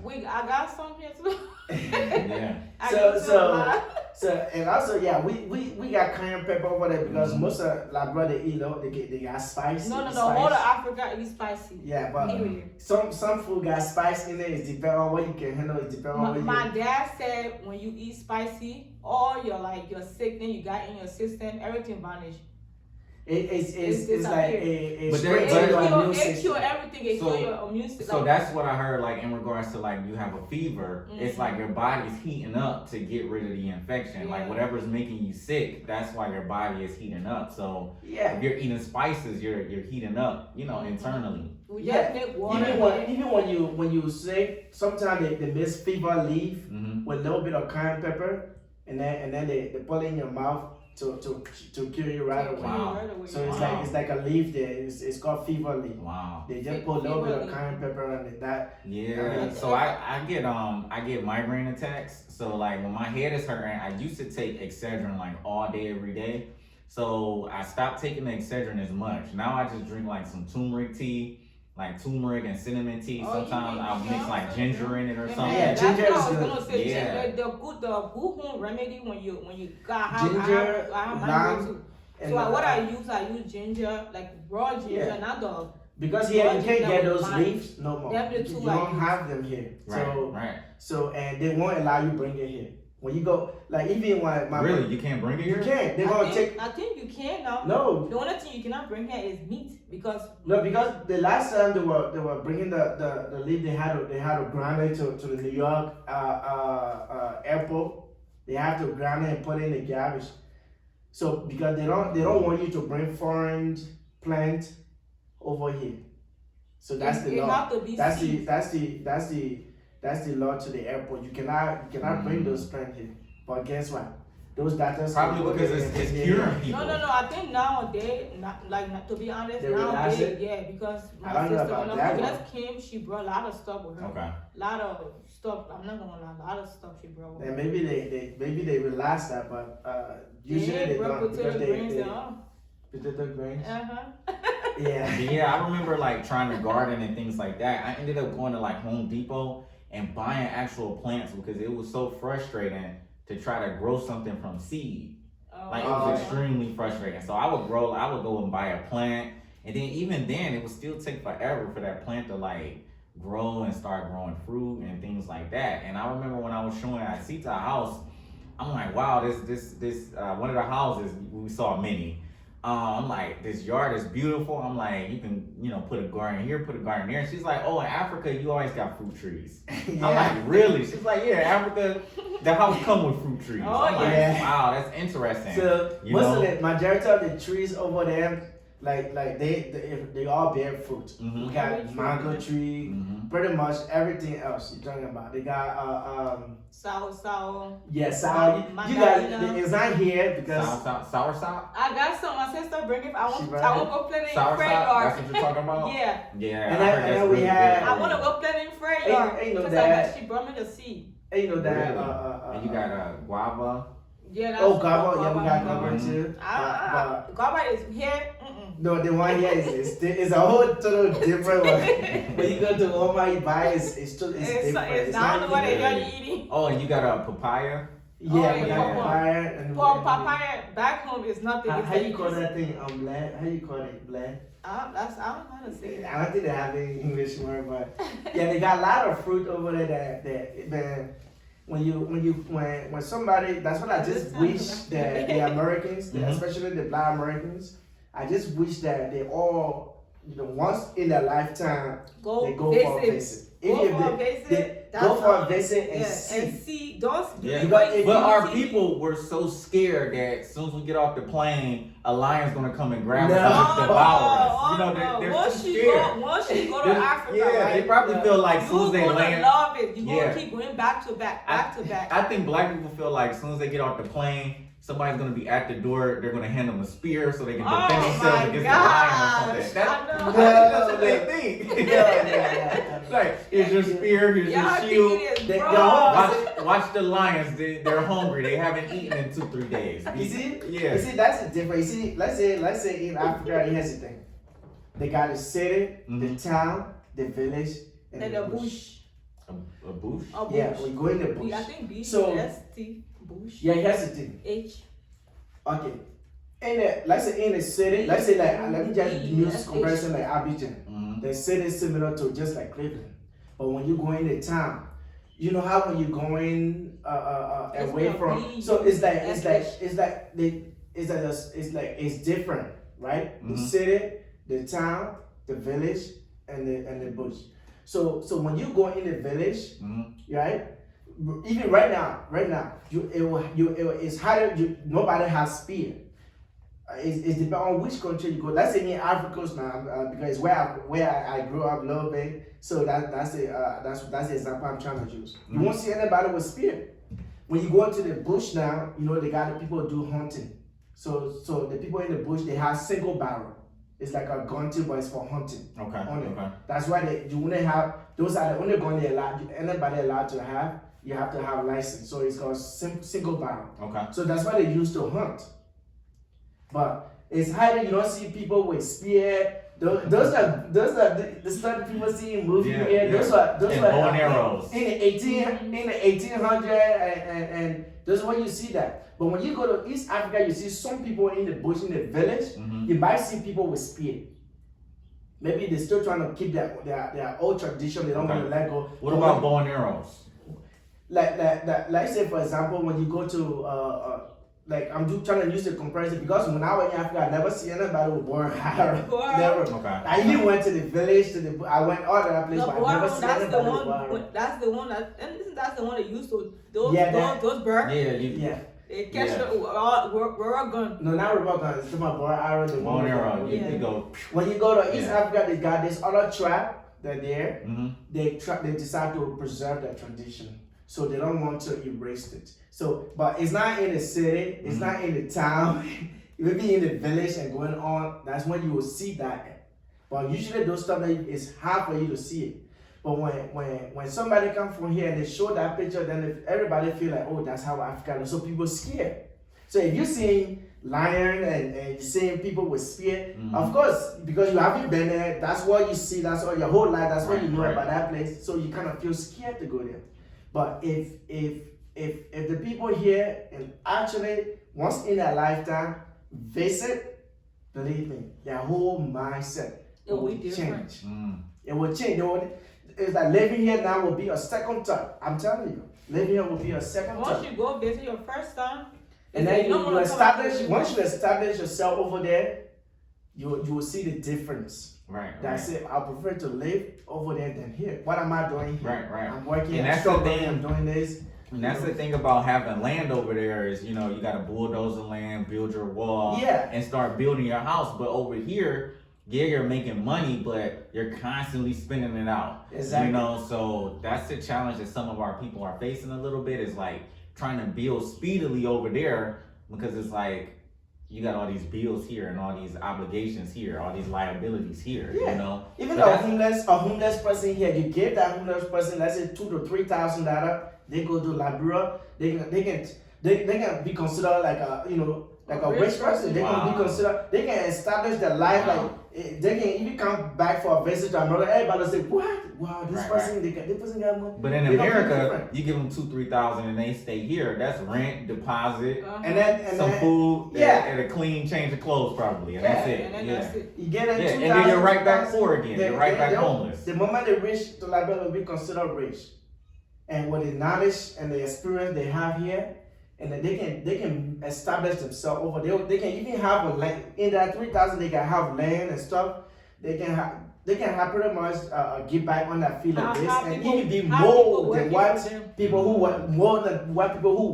I got some here too. Yeah. So and also we got cayenne pepper over there because most of brother eat they got spice. No, all of Africa is spicy. Yeah, but some food got spice in it. It depends on what you can handle. It depends on what you. My dad said when you eat spicy, all your sickness you got in your system, everything vanish. It's like it cure everything. It cure your immune system. So that's what I heard. Like in regards to like you have a fever, it's like your body's heating up to get rid of the infection. Like whatever's making you sick, that's why your body is heating up. So if you're eating spices, you're heating up. You know, internally. We just make water. Even when you sick, sometimes they mix fever leaf with a little bit of cayenne pepper, and then they put it in your mouth. To kill you right away. Wow. So it's like a leaf there. It's called fever leaf. Wow. They just put a little bit of cayenne pepper on it. So I get migraine attacks. So like when my head is hurting, I used to take Excedrin like all day every day. So I stopped taking the Excedrin as much. Now I just drink like some turmeric tea. Like turmeric and cinnamon tea. Sometimes I'll mix like ginger in it or something. Yeah, ginger is good. The good home remedy when you got ginger, lime. So what I use ginger, like raw ginger, not the. Because here you can't get those leaves no more. You don't have them here. So and they won't allow you bring it here. When you go, like even when really, you can't bring it here? You can't. They're gonna take. I think you can now. No. The only thing you cannot bring here is meat because. No, because the last time they were bringing the leaf, they had to grind it to the New York airport. They have to grind it and put it in the garbage. So because they don't want you to bring foreign plant over here. So that's the law. That's the law to the airport. You cannot bring those plants here. But guess what? those doctors Probably because it's curing people. No. I think nowadays, not to be honest, They realize nowadays, it? yeah, because I my don't know sister, about when that she one. just came, she brought a lot of stuff with her. Okay. A lot of stuff. I'm not gonna lie, a lot of stuff she brought with her. And maybe they realize that, but usually they brought don't because potato greens they and all. potato grains. Uh-huh. Yeah. But yeah, I remember like trying to garden and things like that. I ended up going to like Home Depot and buying actual plants because it was so frustrating to try to grow something from seed. Like it was extremely frustrating. So I would go and buy a plant, and then even then it would still take forever for that plant to like grow and start growing fruit and things like that. And I remember when I was showing Isaacta a house, I'm like, wow, this one of the houses we saw many. I'm like, this yard is beautiful. I'm like, you can, put a garden here, put a garden there. And she's like, oh, in Africa, you always got fruit trees. Yeah. I'm like, really? She's like, yeah, Africa, the house come with fruit trees. Oh, I'm like, yeah. wow, that's interesting. So You most know? of the majority of the trees over there, like they all bear fruit. Mhm. We got mango tree, Mhm. pretty much everything else you're talking about. They got Sour. sour. You Mandarina. it's not here because Sour sop? I got some. My sister bring it. I She want brought to go plant it in Sour Fred sop? yard. That's what you're talking about? Yeah. Yeah, And I then- heard and that's then we really had- good. I want to go plant it in Fred Ain't- yard. ain't no Because that. she brought me the seed. you know that Really? And you got guava? Yeah, that's oh guava, yeah, we got guava Mhm. too. But Guava is here. no, the one here is a whole total different one. When you go to Walmart, you buy it's different. It's It's not the not one even- that really. you're eating. Oh, and you got a papaya? Yeah, Oh, we yeah. got papaya and For papaya, back home is nothing. How you call that thing? Blend? How you call it? Blend? I don't know how to say I that. don't think they have any English word, but yeah, they got a lot of fruit over there that man. When somebody, that's what I just wish that the Americans, Mhm. especially the Black Americans, I just wish that they all, once in their lifetime, they go for a visit. Go If for a they- visit. they go for a visit and see. And see. Don't. Yeah. But But our people were so scared that as soon as we get off the plane, a lion's gonna come and grab us and devour us. They're Once too you scared. go to Africa, Yeah, right? they probably feel like as soon as You're they gonna land. love it. You're Yeah. gonna keep going back to back. I think black people feel like as soon as they get off the plane, somebody's gonna be at the door. They're gonna hand them a spear so they can Oh defend themselves my against the lion or gosh, something. That's, I know. that's what they think. Yeah. Like, here's your spear, here's Y'all your think shield. it is, They- bro. they- Watch the lions. They're hungry. They haven't eaten in 2-3 days. You see? Yeah. You see, that's the difference. You see, let's say in Africa, here's the thing. They got the city, the Mhm. town, the village, and And the the bush. bush. A bush. A bush. Yeah, we go in the bush. I think B So- S T bush. Yeah, here's the thing. H. Okay. Let's say in the city, let's say like, let me just use comparison like Abidjan. Mhm. The city is similar to just like Cleveland. But when you go in the town, you know how when you're going away It's from, not so it's like it's different, right? The Mhm. city, the town, the village, and the bush. So when you go in the village, Mhm. right? Even right now, it's harder. Nobody has spear. It depends on which country you go. Let's say in Africa now, because where I grew up a little bit. So that's the example I'm trying to use. You won't see anybody with spear. When you go into the bush now, they got the people do hunting. So the people in the bush, they have single barrel. It's like a gun too, but it's for hunting. Okay. Only. Okay. That's why you wouldn't have. Those are the only gun anybody allowed to have. You have to have a license. So it's called single barrel. Okay. So that's why they used to hunt. But it's harder. You don't see people with spear. Those are the stuff people see in movies. Yeah, Yeah, yeah. Those And were bow and arrows. in the 1800 and those where you see that. But when you go to East Africa, you see some people in the bush in the village. Mhm. You might see people with spear. Maybe they're still trying to keep their old tradition. They don't Okay. want to let go. What But about when- bow and arrows? like say for example when you go to like I'm trying to use the comparison because when I was in Africa I never see anybody with bow and arrow. Wow. Never. Okay. I even went to the village I went all that place The but I never boa, see that's the anybody with bow and one. arrow. That's the one that. And isn't that the one that used to those Yeah, those birds? Yeah. Yeah. They catch Yeah. we're a gun. No, not rubber gun. It's my bow and arrow. The Bow and arrow. Yeah. They go. When you go to East Yeah. Africa, they got this other tribe. They're there. Mhm. They decide to preserve their tradition. So they don't want to erase it. So, but it's not in the city, it's not in the town. It will be in the village and going on. That's when you will see that. But usually those stuff, it's hard for you to see it. But when somebody comes from here and they show that picture, then if everybody feel like, oh, that's how Africa looks. So people scared. So if you're seeing lion and you're seeing people with spear, of course, because you haven't been there, that's what you see, that's all your whole life, that's what you know about that place. So you kind of feel scared to go there. But if the people here and actually once in their lifetime visit, believe me, their whole mindset will change. It will change. It's like living here now will be a second thought. I'm telling you, living here will be a second thought. Once you go visit your first time, and then you establish. Once you establish yourself over there, you will see the difference. Right. That's it. I prefer to live over there than here. What am I doing here? Right. I'm working. And that's the thing. I'm doing this. And that's the thing about having land over there is, you gotta bulldoze the land, build your wall, and start building your house. But over here, you're making money, but you're constantly spending it out. Exactly. So that's the challenge that some of our people are facing a little bit, is like trying to build speedily over there, because it's like you got all these bills here and all these obligations here, all these liabilities here. Even a homeless person here, you give that homeless person, let's say $2,000 to $3,000, they go to Liberia, they can be considered like a rich person. They can be considered. They can establish their life like they can even come back for a visit to another. Everybody say, "What? Wow, this person this person got money." But in America, you give them $2,000-3,000 and they stay here. That's rent, deposit, and some food, and a clean change of clothes probably, and that's it. And that's it. You get it, and then you're right back poor again. You're right back homeless. The moment they reach to Liberia, will be considered rich, and with the knowledge and the experience they have here. And then they can establish themselves over there. They can even have a land in that 3,000. They can have land and stuff. They can have pretty much give back on that field like this, and even be more than white people who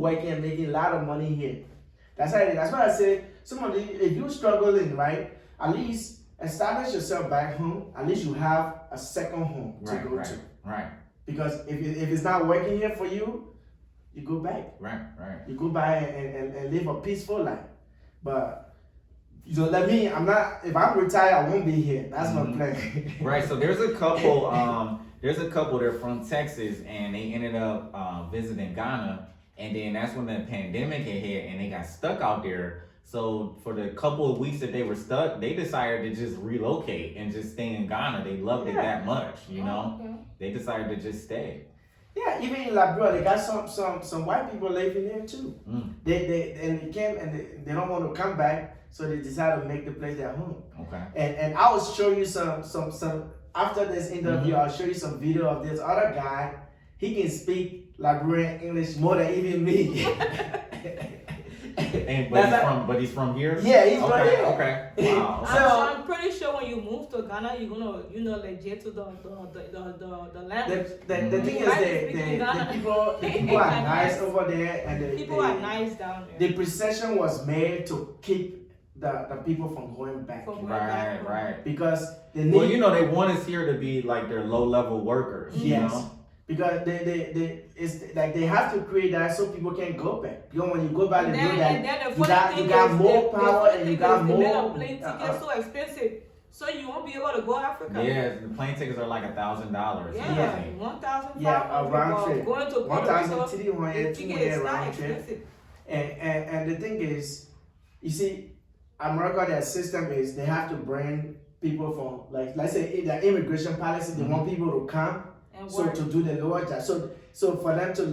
work and making a lot of money here. That's why I say if you're struggling, right, at least establish yourself back home. At least you have a second home to go to. Right. Because if it's not working here for you, you go back. Right. You go back and live a peaceful life. But if I'm retired, I won't be here. That's my plan. Right. So there's a couple they're from Texas, and they ended up visiting Ghana, and then that's when the pandemic had hit and they got stuck out there. So for the couple of weeks that they were stuck, they decided to just relocate and just stay in Ghana. They loved it that much, Okay. They decided to just stay. Yeah, even in Liberia, they got some white people living there too. They came and they don't want to come back, so they decided to make the place their home. Okay. And I will show you some after this interview. I'll show you some video of this other guy. He can speak Liberian English more than even me. But he's from here? Yeah, he's from here. Okay. Wow. So I'm pretty sure when you move to Ghana, you're gonna legit to the language. The thing is the people are nice over there, and people are nice down there. The procession was made to keep the people from going back. Right. Because they need, they want us here to be like their low level workers. Yes. Because it's like they have to create that so people can go back. Because when you go back and do that, you got more power and you got more. The plane tickets so expensive, so you won't be able to go Africa. Yeah, the plane tickets are like $1,000. Yeah, 1,500. Yeah, a round trip. Going to Puerto Rico, 1,300, 200 round trip. Expensive. And the thing is, you see, America, their system is they have to bring people from, like, let's say the immigration policy, they want people to come. So to do the lower job, so for them to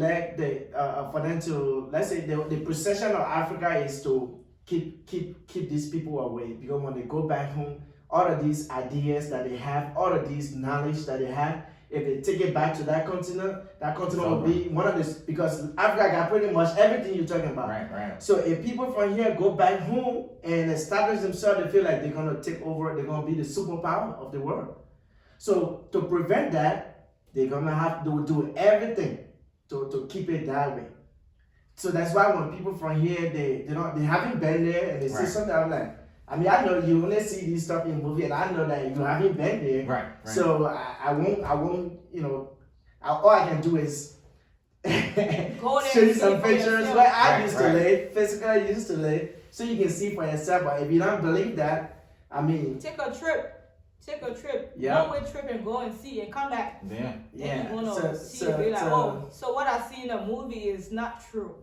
let's say the procession of Africa is to keep these people away, because when they go back home, all of these ideas that they have, all of these knowledge that they have, if they take it back to that continent will be one of this, because Africa got pretty much everything you're talking about. Right. So if people from here go back home and establish themselves, they feel like they're gonna take over, they're gonna be the superpower of the world. So to prevent that, they're gonna have to do everything to keep it that way. So that's why when people from here they haven't been there and they see something, I'm like, I mean, I know you only see this stuff in movie, and I know that you haven't been there. Right. So I won't, all I can do is Go there show you and some see for pictures yourself. where I Right, used to right. live, physically used to live, so you can see for yourself. But if you don't believe that, I mean, Take a trip. Yeah. One way trip and go and see and come back. Yeah. yeah. And you wanna So, see it, be like, so, oh, so what I see in the movie is not true.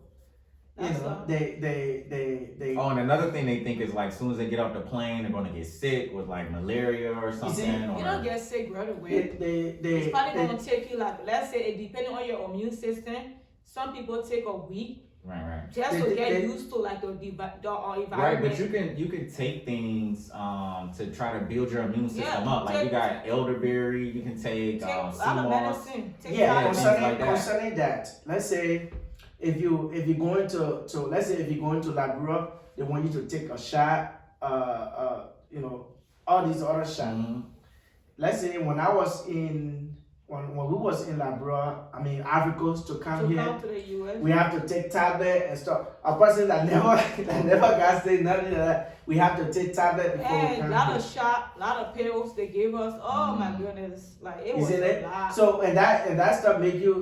you That's know, all. they. Oh, and another thing they think is like, as soon as they get off the plane, they're gonna get sick with like malaria or something. see, or, You don't get sick right away. They, It's probably they, gonna take you like, let's say, it depending on your immune system. Some people take a week right. just They- to get they- used to like the environment. Right, but you can take things to try to build your immune system Yeah, up. Like take- you got elderberry, you can take Take a lot sea of moss. medicine. Take yeah, a lot of things medicine. like that. concerning that, let's say if you're going to let's say if you're going to Labrador, they want you to take a shot, you know, all these other shots. Mhm. Let's say when I was in when we was in Labrador, I mean Ivory Coast to come To here, come to the US. we have to take tablet and stuff. A person that never that never got sick, nothing like that, we have to take tablet before we And come lot here. of shot, lot of pills they gave us. Oh my Mm. goodness, like it was Isn't a it? lot. So and that stuff make you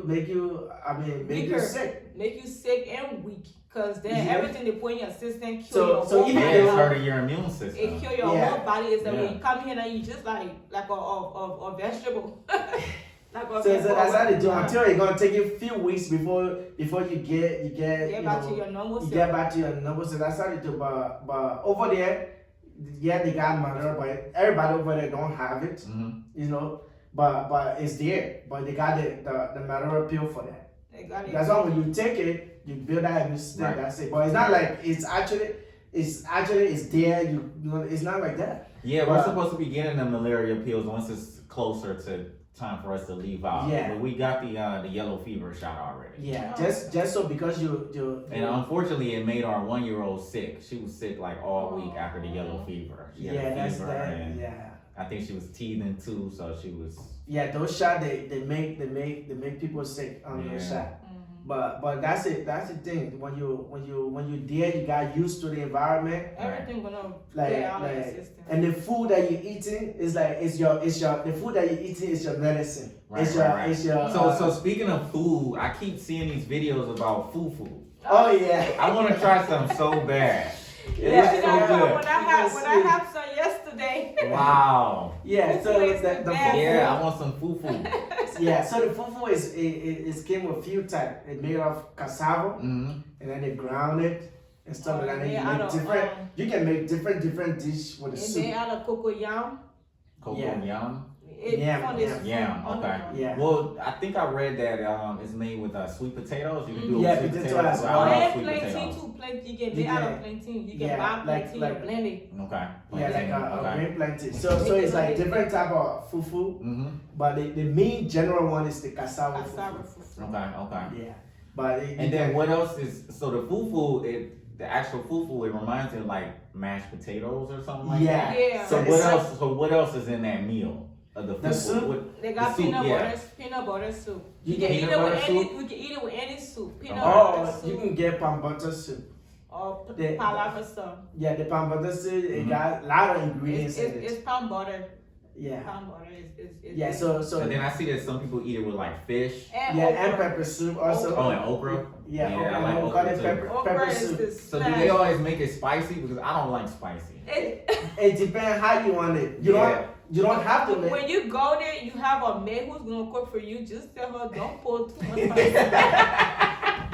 I mean make you Weaker. sick. Make you sick and weak, cause then Isn't it? everything they put in your system kill So- your so whole even Yeah, body. it's though- hurting your immune It system. kill your Yeah. whole body. Is that when Yeah. you come here and you just like a vegetable. Like a So that's how they do. Yeah. Until it's gonna take you a few weeks before you get Get you back know, to your normal you self. get back to your number. So that's how they do. But over there, yeah, they got malaria, but everybody over there don't have it. Mhm. You know, but it's there. But they got the malaria pill for that. They got it. That's why when you take it, you build that immune system. Right. That's it. But it's not like it's there. You know, it's not like that. Yeah, we're But- supposed to be getting the malaria pills once it's closer to time for us to leave out. Yeah. But we got the yellow fever shot already. Yeah, Oh. just so because you And unfortunately, it made our 1-year-old sick. She was sick like all week after the yellow fever. She had yeah, a that's fever, that. and Yeah. I think she was teething too, so she was. Yeah, those shots they make people sick on those Yeah. shots. Mhm. But that's it. That's the thing. When you there, you got used to the environment. Everything gonna Like- play out of your like- system. And the food that you're eating is like it's your the food that you're eating is your medicine. Right, it's your right, right. it's your So speaking of food, I keep seeing these videos about fufu. oh yeah. I want to try some so bad. It Yeah, looks You so know, good. when I have some yesterday. Wow. Yeah, so Fufu is the the best. fufu, Yeah, I want some fufu. yeah, so the fufu is came with few types. It's made of cassava Mm-hmm. and then they ground it and stuff like that. And made you out make of, different. You can make different dish with the It's soup. made out of cocoa yam. Cocoa Yeah. yam. Yam, From this yam. fruit Yam, on the okay. ground. Yeah. Well, I think I read that it's made with sweet potatoes. You can do it Yeah, with sweet potato potatoes. as so well. I love And sweet plantain potatoes. too. You can You make out can- of plantain. You can yeah, buy like- plantain like- and blend it. Okay. Yeah, like a okay. green plantain. So it's like different type of fufu, Mm-hmm. but the main general one is the cassava Cassava fufu. fufu. Okay. Yeah, but And then what else is so the fufu? The actual fufu, it reminds me of like mashed potatoes or something like Yeah. that. Yeah. So So what it's else? So what else is in that meal of the fufu? The soup? What, They got the soup, peanut yeah. butter soup. You You get can eat peanut it with butter any. soup? You can eat it with any soup. Peanut Okay. butter oh, you soup can get pan butter soup. or the- palava stuff. Yeah, the pan butter soup it Mhm. got a lot of ingredients in it. It's palm butter. Yeah, Palm butter is yeah. So And then I see that some people eat it with like fish. and yeah, okra. and pepper soup also. Oh, and okra. Yeah, Yeah, okra. I like we call okra it too. pepper Okra is soup. the So do smash. they always make it spicy? Because I don't like spicy. It, It depends how you want it. Yeah. You don't have to make. when you go there, you have a maid who's gonna cook for you. Just tell her don't pour too much spice.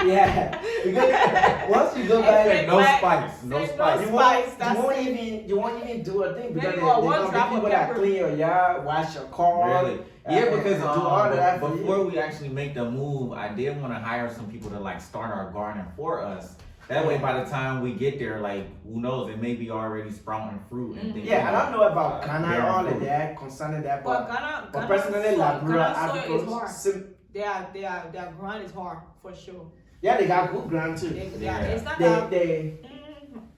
Yeah, because once you go back, Say No black- spice. No say spice. you spice, won't, that's you won't it. even you won't even do a thing because Maybe they one gonna be drop of people that pepper. clean your yard, wash your car. Really? Yeah, because do all of that for before you. we actually make the move, I did want to hire some people to like start our garden for us. That way, by the time we get there, like who knows, it may be already sprouting fruit and things. Yeah, I don't know about Ghana, Bearing all of fruit. that concerning that, But but Ghana personally, Labrador, Ghana soil is Africa, hard. Their ground is hard for sure. yeah, they got good ground too. Yeah. It's not that. They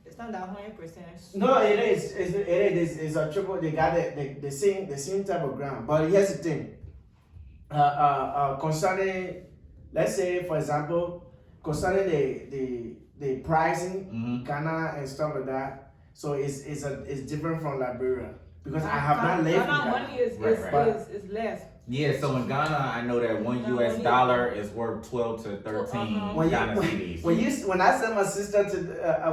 It's not that 100%. no, it is. It's a triple. They got it. The same type of ground. But here's the thing. Concerning, let's say for example, concerning the pricing, Mhm. Ghana and stuff like that. So it's different from Liberia because I have not lived in Ghana Ghana. money is Right, right. less. Yeah, so in Ghana, I know that one US dollar is worth 12 to 13 Ghana cedis. When I send my sister to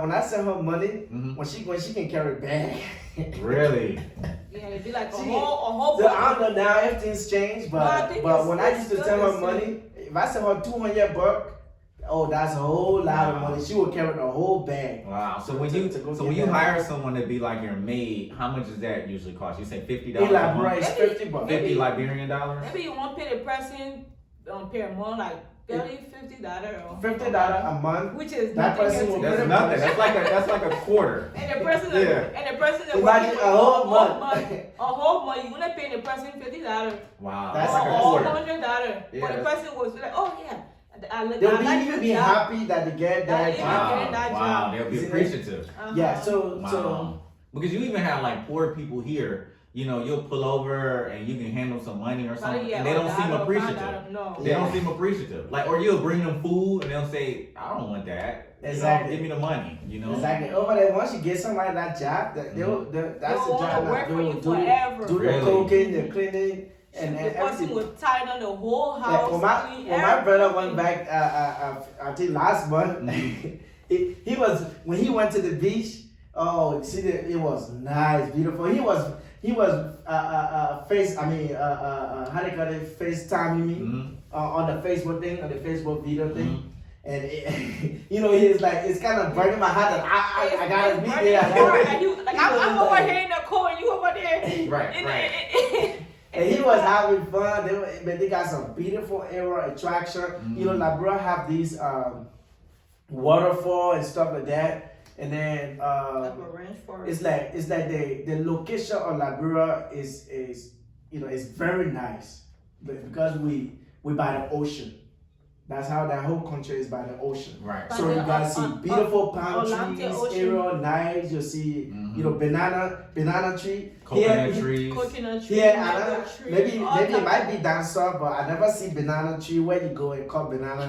when I send her money, when she can carry a bag. Really? Yeah, it'd be like a whole. So I don't know now everything's changed, but when I used to send her money, if I send her $200, oh, that's a whole lot of money. She would carry the whole bag. Wow. So when you hire someone to be like your maid, how much does that usually cost? You say $50. It's $50. $50 Liberian dollars. Maybe you won't pay the person per month like $50 or $50 a month. which is that person will That's nothing. That's like a quarter. And the person that imagine a whole month. A whole month, you're gonna pay the person $50. Wow. That's like a quarter. $100. But the person was like, oh yeah. They'll even be happy that they get that job. Wow, they'll be appreciative. Yeah, so because you even have like poor people here, you know, you'll pull over and you can handle some money or something, and they don't seem appreciative. They don't seem appreciative. Like, or you'll bring them food and they'll say, I don't want that. Exactly. Give me the money, you know? Exactly. Over there, once you get somebody that job, that's the job that they will do the cooking, the cleaning. And the person was tied on the whole house. When my brother went back, I think last month, he was when he went to the beach. Oh, see, it was nice, beautiful. He was how do you call it? FaceTiming me on the Facebook thing, on the Facebook video thing. And he's like, it's kind of burning my heart that I gotta be there. I'm over here in the corner, you over there. Right. And he was having fun. They got some beautiful area attraction. Labrador have these waterfall and stuff like that. And then it's like the location of Labrador is very nice because we by the ocean. That's how that whole country is by the ocean. Right. So you guys see beautiful palm trees, area nice. You see, banana tree, coconut trees. Yeah, maybe it might be down south, but I never see banana tree where you go and cut banana.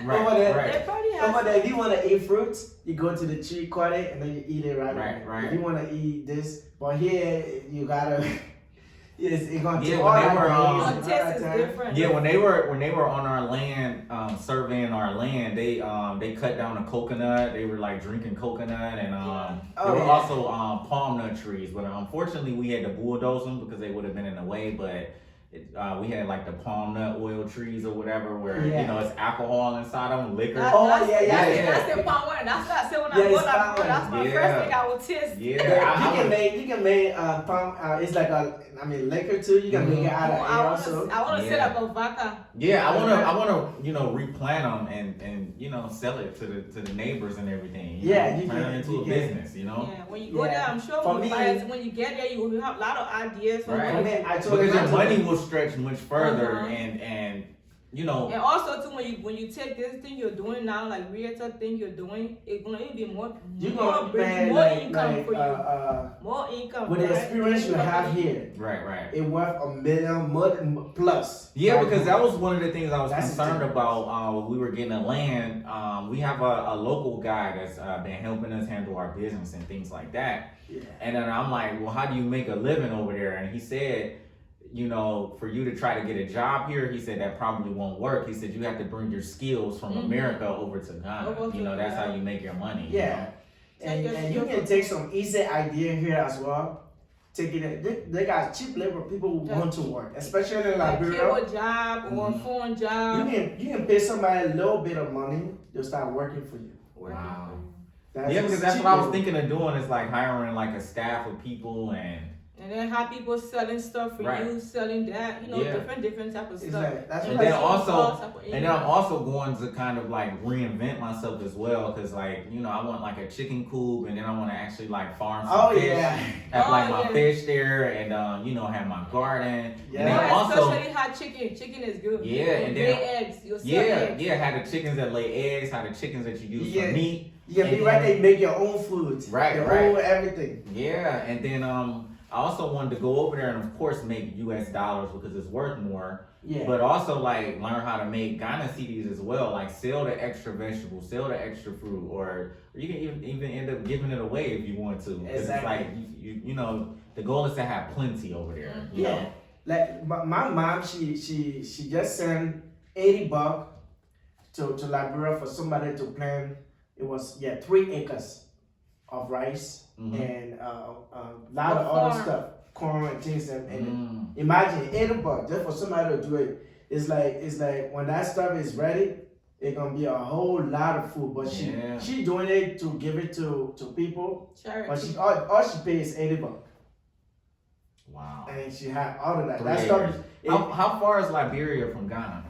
Over there, if you want to eat fruits, you go to the tree, cut it, and then you eat it right. If you want to eat this, but here you gotta. Yes, it's gonna take when they were on our land, surveying our land, they cut down a coconut. They were like drinking coconut, and there were also palm nut trees. But unfortunately, we had to bulldoze them because they would have been in the way. But we had like the palm nut oil trees or whatever, where it's alcohol inside them, liquor. That's the palm one. That's what I said when I go out. That's my first thing I will taste. You can make palm. It's like liquor too. You can make it out of air also. I want to set up a vodka. Yeah, I want to replant them and sell it to the neighbors and everything. You turn it into a business. Yeah, when you go there, I'm sure when you get there, you will have a lot of ideas. Right. Because your money will stretch much further, and And also too, when you take this thing you're doing now, like realtor thing you're doing, it's gonna be more income for you. More income. With the experience you have here, right, it worth $1 million plus. Yeah, because that was one of the things I was concerned about when we were getting the land. We have a local guy that's been helping us handle our business and things like that. Yeah. And then I'm like, well, how do you make a living over there? And he said, for you to try to get a job here, he said that probably won't work. He said you have to bring your skills from America over to Ghana. That's how you make your money. Yeah, and you can take some easy idea here as well. Taking it, they got cheap labor. People who want to work, especially in Liberia. Like a job or a phone job. You can pay somebody a little bit of money. They'll start working for you. Wow. Because that's what I was thinking of doing. Is like hiring like a staff of people and then have people selling stuff for you, selling that, different type of stuff. And then I'm also going to kind of like reinvent myself as well, because I want like a chicken coop, and then I want to actually like farm some fish, have my fish there, and have my garden. Yeah. And then also, especially hot chicken. Chicken is good. Yeah, and then eggs. You'll sell eggs. Have the chickens that lay eggs, have the chickens that you use for meat. Yeah, be right there, make your own food. Right. Own everything. Yeah, and then I also wanted to go over there and of course make US dollars because it's worth more. Yeah. But also like learn how to make Ghana cedis as well. Like sell the extra vegetables, sell the extra fruit, or you can even end up giving it away if you want to. Because it's like the goal is to have plenty over there. You know? like my mom, she just sent $80 to Liberia for somebody to plant. It was 3 acres of rice and a lot of other stuff, corn and things. And imagine $80 just for somebody to do it. It's like when that stuff is ready, it's gonna be a whole lot of food. But she doing it to give it to people. Charity. But she all she pays is $80. Wow. And she had all of that. 3 That acres. stuff. How far is Liberia from Ghana?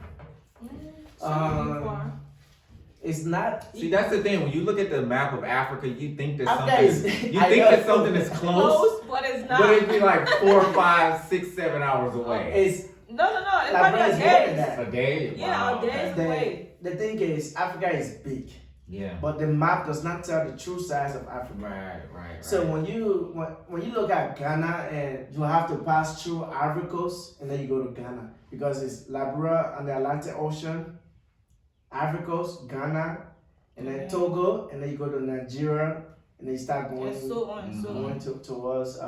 It's not. See, that's the thing. When you look at the map of Africa, you think that Africa something. is- You I think know. that something is close, But it's not. but it'd be like 4, 5, 6, 7 hours away. It's No. It's Liberia probably is a more than day. that. A day. Yeah, Wow, a day. okay. Wait. The thing is, Africa is big, Yeah. but the map does not tell the true size of Africa. Right. So when you look at Ghana, and you have to pass through Ivory Coast, and then you go to Ghana because it's Liberia on the Atlantic Ocean, Ivory Coast, Ghana, and then Togo, and then you go to Nigeria, and then you start going And so on and so on. going towards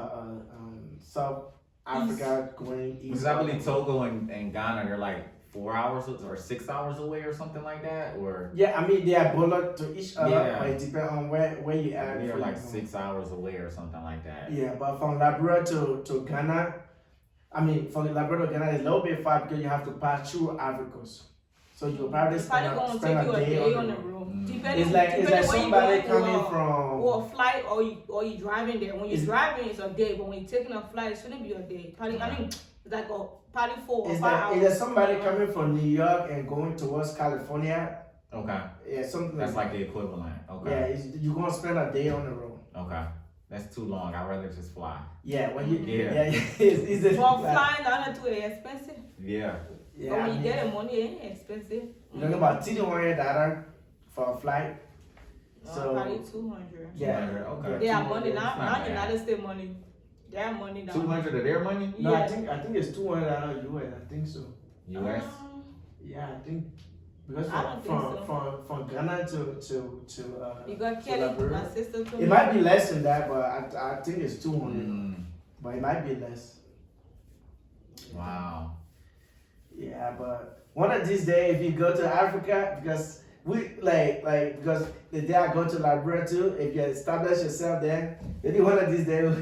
South Africa, going east. Because I believe Togo and Ghana, they're like 4 hours or 6 hours away or something like that, or Yeah, I mean they are bullet to each other, Yeah. but it depends on where you are. they're like 6 hours away or something like that. Yeah, but from Liberia to Ghana, I mean from Liberia to Ghana is a little bit far because you have to pass through Ivory Coast. So you'll probably It's probably gonna take you a day on the road. Depending, It's like depending where somebody you going, coming from. or a flight, or you driving there. When you're It's- driving, it's a day. But when you're taking a flight, it shouldn't be a day. Probably, I mean, it's like probably 4 or Is 5 that hours. is there somebody coming from New York and going towards California? Okay. Yeah, something That's like like the equivalent. that. Okay. Yeah, you're gonna spend a day on the road. Okay. That's too long. I'd rather just fly. Yeah, when you Yeah. it's a, Well, flying down to it expensive. Yeah. yeah, But I when you mean, get the money, it ain't expensive. you're talking about $100 for a flight. So Probably 200. yeah, 200, okay. They have 200, money it's now. not Now bad. United States money. They have money now. 200 of their money? No, Yeah. I think it's $200 US. I think so. US? Yeah, I think because I don't think from Ghana to You got Kelly, Liberia. my sister too. It might be less than that, but I think it's 200. Mm, But it might be less. wow. Yeah, but one of these days, if you go to Africa, because we because the day I go to Liberia too, if you establish yourself there, maybe one of these days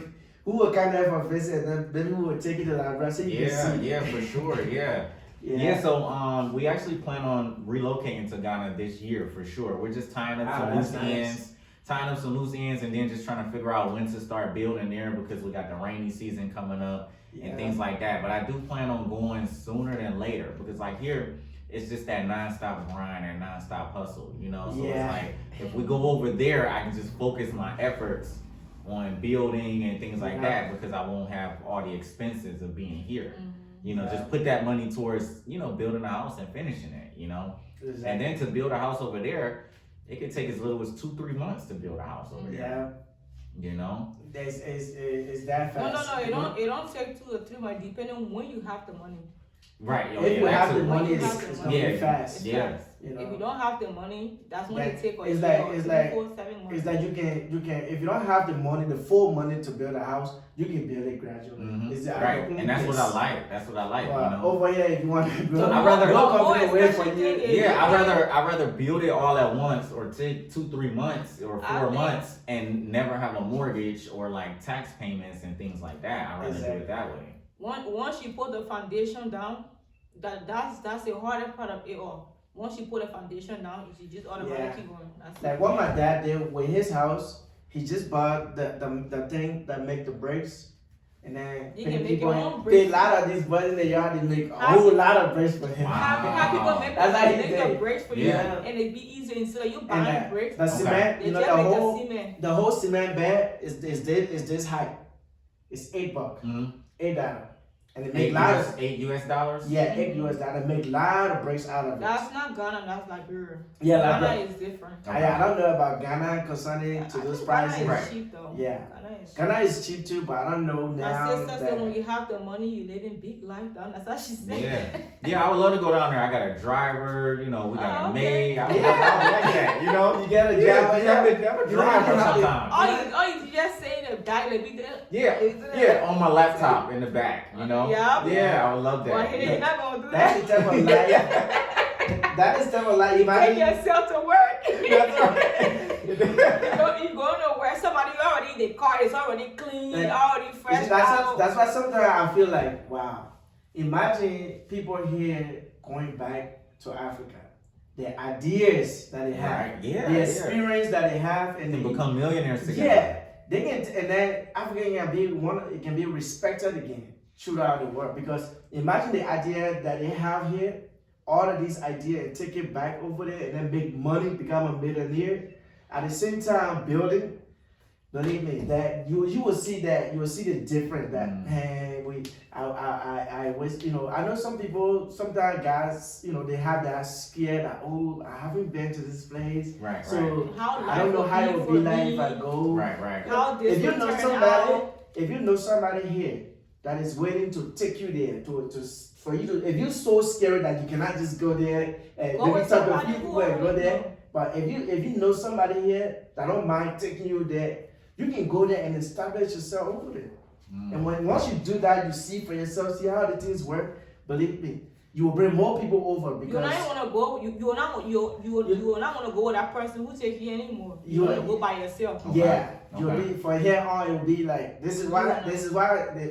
who will come there for a visit, and then maybe we will take you to Liberia so you can see. Yeah, for sure. Yeah. Yeah, so we actually plan on relocating to Ghana this year for sure. We're just tying up some that's loose nice. ends, and then just trying to figure out when to start building there because we got the rainy season coming up and things like that. But I do plan on going sooner than later because like here, it's just that nonstop grind and nonstop hustle, you know? So it's like if we go over there, I can just focus my efforts on building and things like that because I won't have all the expenses of being here. You know, just put that money towards, you know, building a house and finishing it, you know? Exactly. And then to build a house over there, it could take as little as 2-3 months to build a house over there. You know? It's that No, fast. it don't take 2 or 3 months depending on when you have the money. Right. If you have the money, When you have it's the gonna money. be fast. It's Yeah. fast. You know? If you don't have the money, that's when Like, it take it's like, like- it's 3, like- 4, 7 months. It's like you can if you don't have the money, the full money to build a house, you can build it gradually. Mhm. It's Right. And that's what I like. That's what I like, you know? Over here, if you want to build, I'd rather- no More company wait for expensive you. thing is- Yeah, I'd rather build it all at once or take 2-3 months or I 4 think- months and never have a mortgage or like tax payments and things like that. I'd rather do it that way. Once you put the foundation down, that's the hardest part of it all. Once you put a foundation down, you just automatically keep going. That's Like it. what my dad did with his house, he just bought the thing that make the bricks, and then You can paint make people your in. own They bricks. a lot of these boys in the yard, they make a How- whole lot of bricks for him. Wow. How people make That's how he make did. the bricks for you, Yeah. and it be easier instead of you And buying bricks. the cement, They you know, just the make whole the cement. the whole cement bed is this height. It's $8, Mm-hmm. $8, and they make lot of $8 US? $8 US. They make lot of bricks out of it. That's not Ghana, that's Liberia. Yeah, Ghana like is different. I don't know about Ghana concerning to I those think prices. Ghana Right. is cheap though. Yeah. Ghana is cheap. Ghana is cheap too, but I don't know My now. sister said when you have the money, you live in big life down. That's how she said. Yeah. Yeah, I would love to go down there. I got a driver, you know, we got Oh, a okay. maid. I would like that, you know? You get a Yeah, job, you have a driver You don't have to- sometimes. All you just saying in the back, like we did. Yeah, on my laptop in the back, you know? Yeah, I would love that. Well, here you're not gonna do That's that. the type of life. That is the type of life. Take Imagine. yourself to work. That's right. you go to where somebody already, the car is already clean, already fresh out. That's why sometimes I feel like, wow. Imagine people here going back to Africa. The ideas that they have, the experience that they have, and they they become millionaires together. Yeah, they can, and then Africa can be it can be respected again throughout the world. Because imagine the idea that they have here, all of these ideas, and take it back over there, and then make money, become a millionaire. At the same time, building. Believe me, that you will see the difference. That I was, I know some people, sometimes guys, they have that scare that, oh, I haven't been to this place, right? So how I don't know how it will be like if I go, right. How this if you will know turn somebody, out. if you know somebody here that is waiting to take you there, for you to, if you're so scared that you cannot just go there and Go maybe with talk to somebody people who and go already there, know. but if you know somebody here that don't mind taking you there, you can go there and establish yourself over there. And once you do that, you see for yourself, see how the things work. Believe me, you will bring more people over because You don't want to go. You're not going to go with that person who takes you anymore. You want to go by yourself. Yeah, you'll be from here on. It'll be like this is why.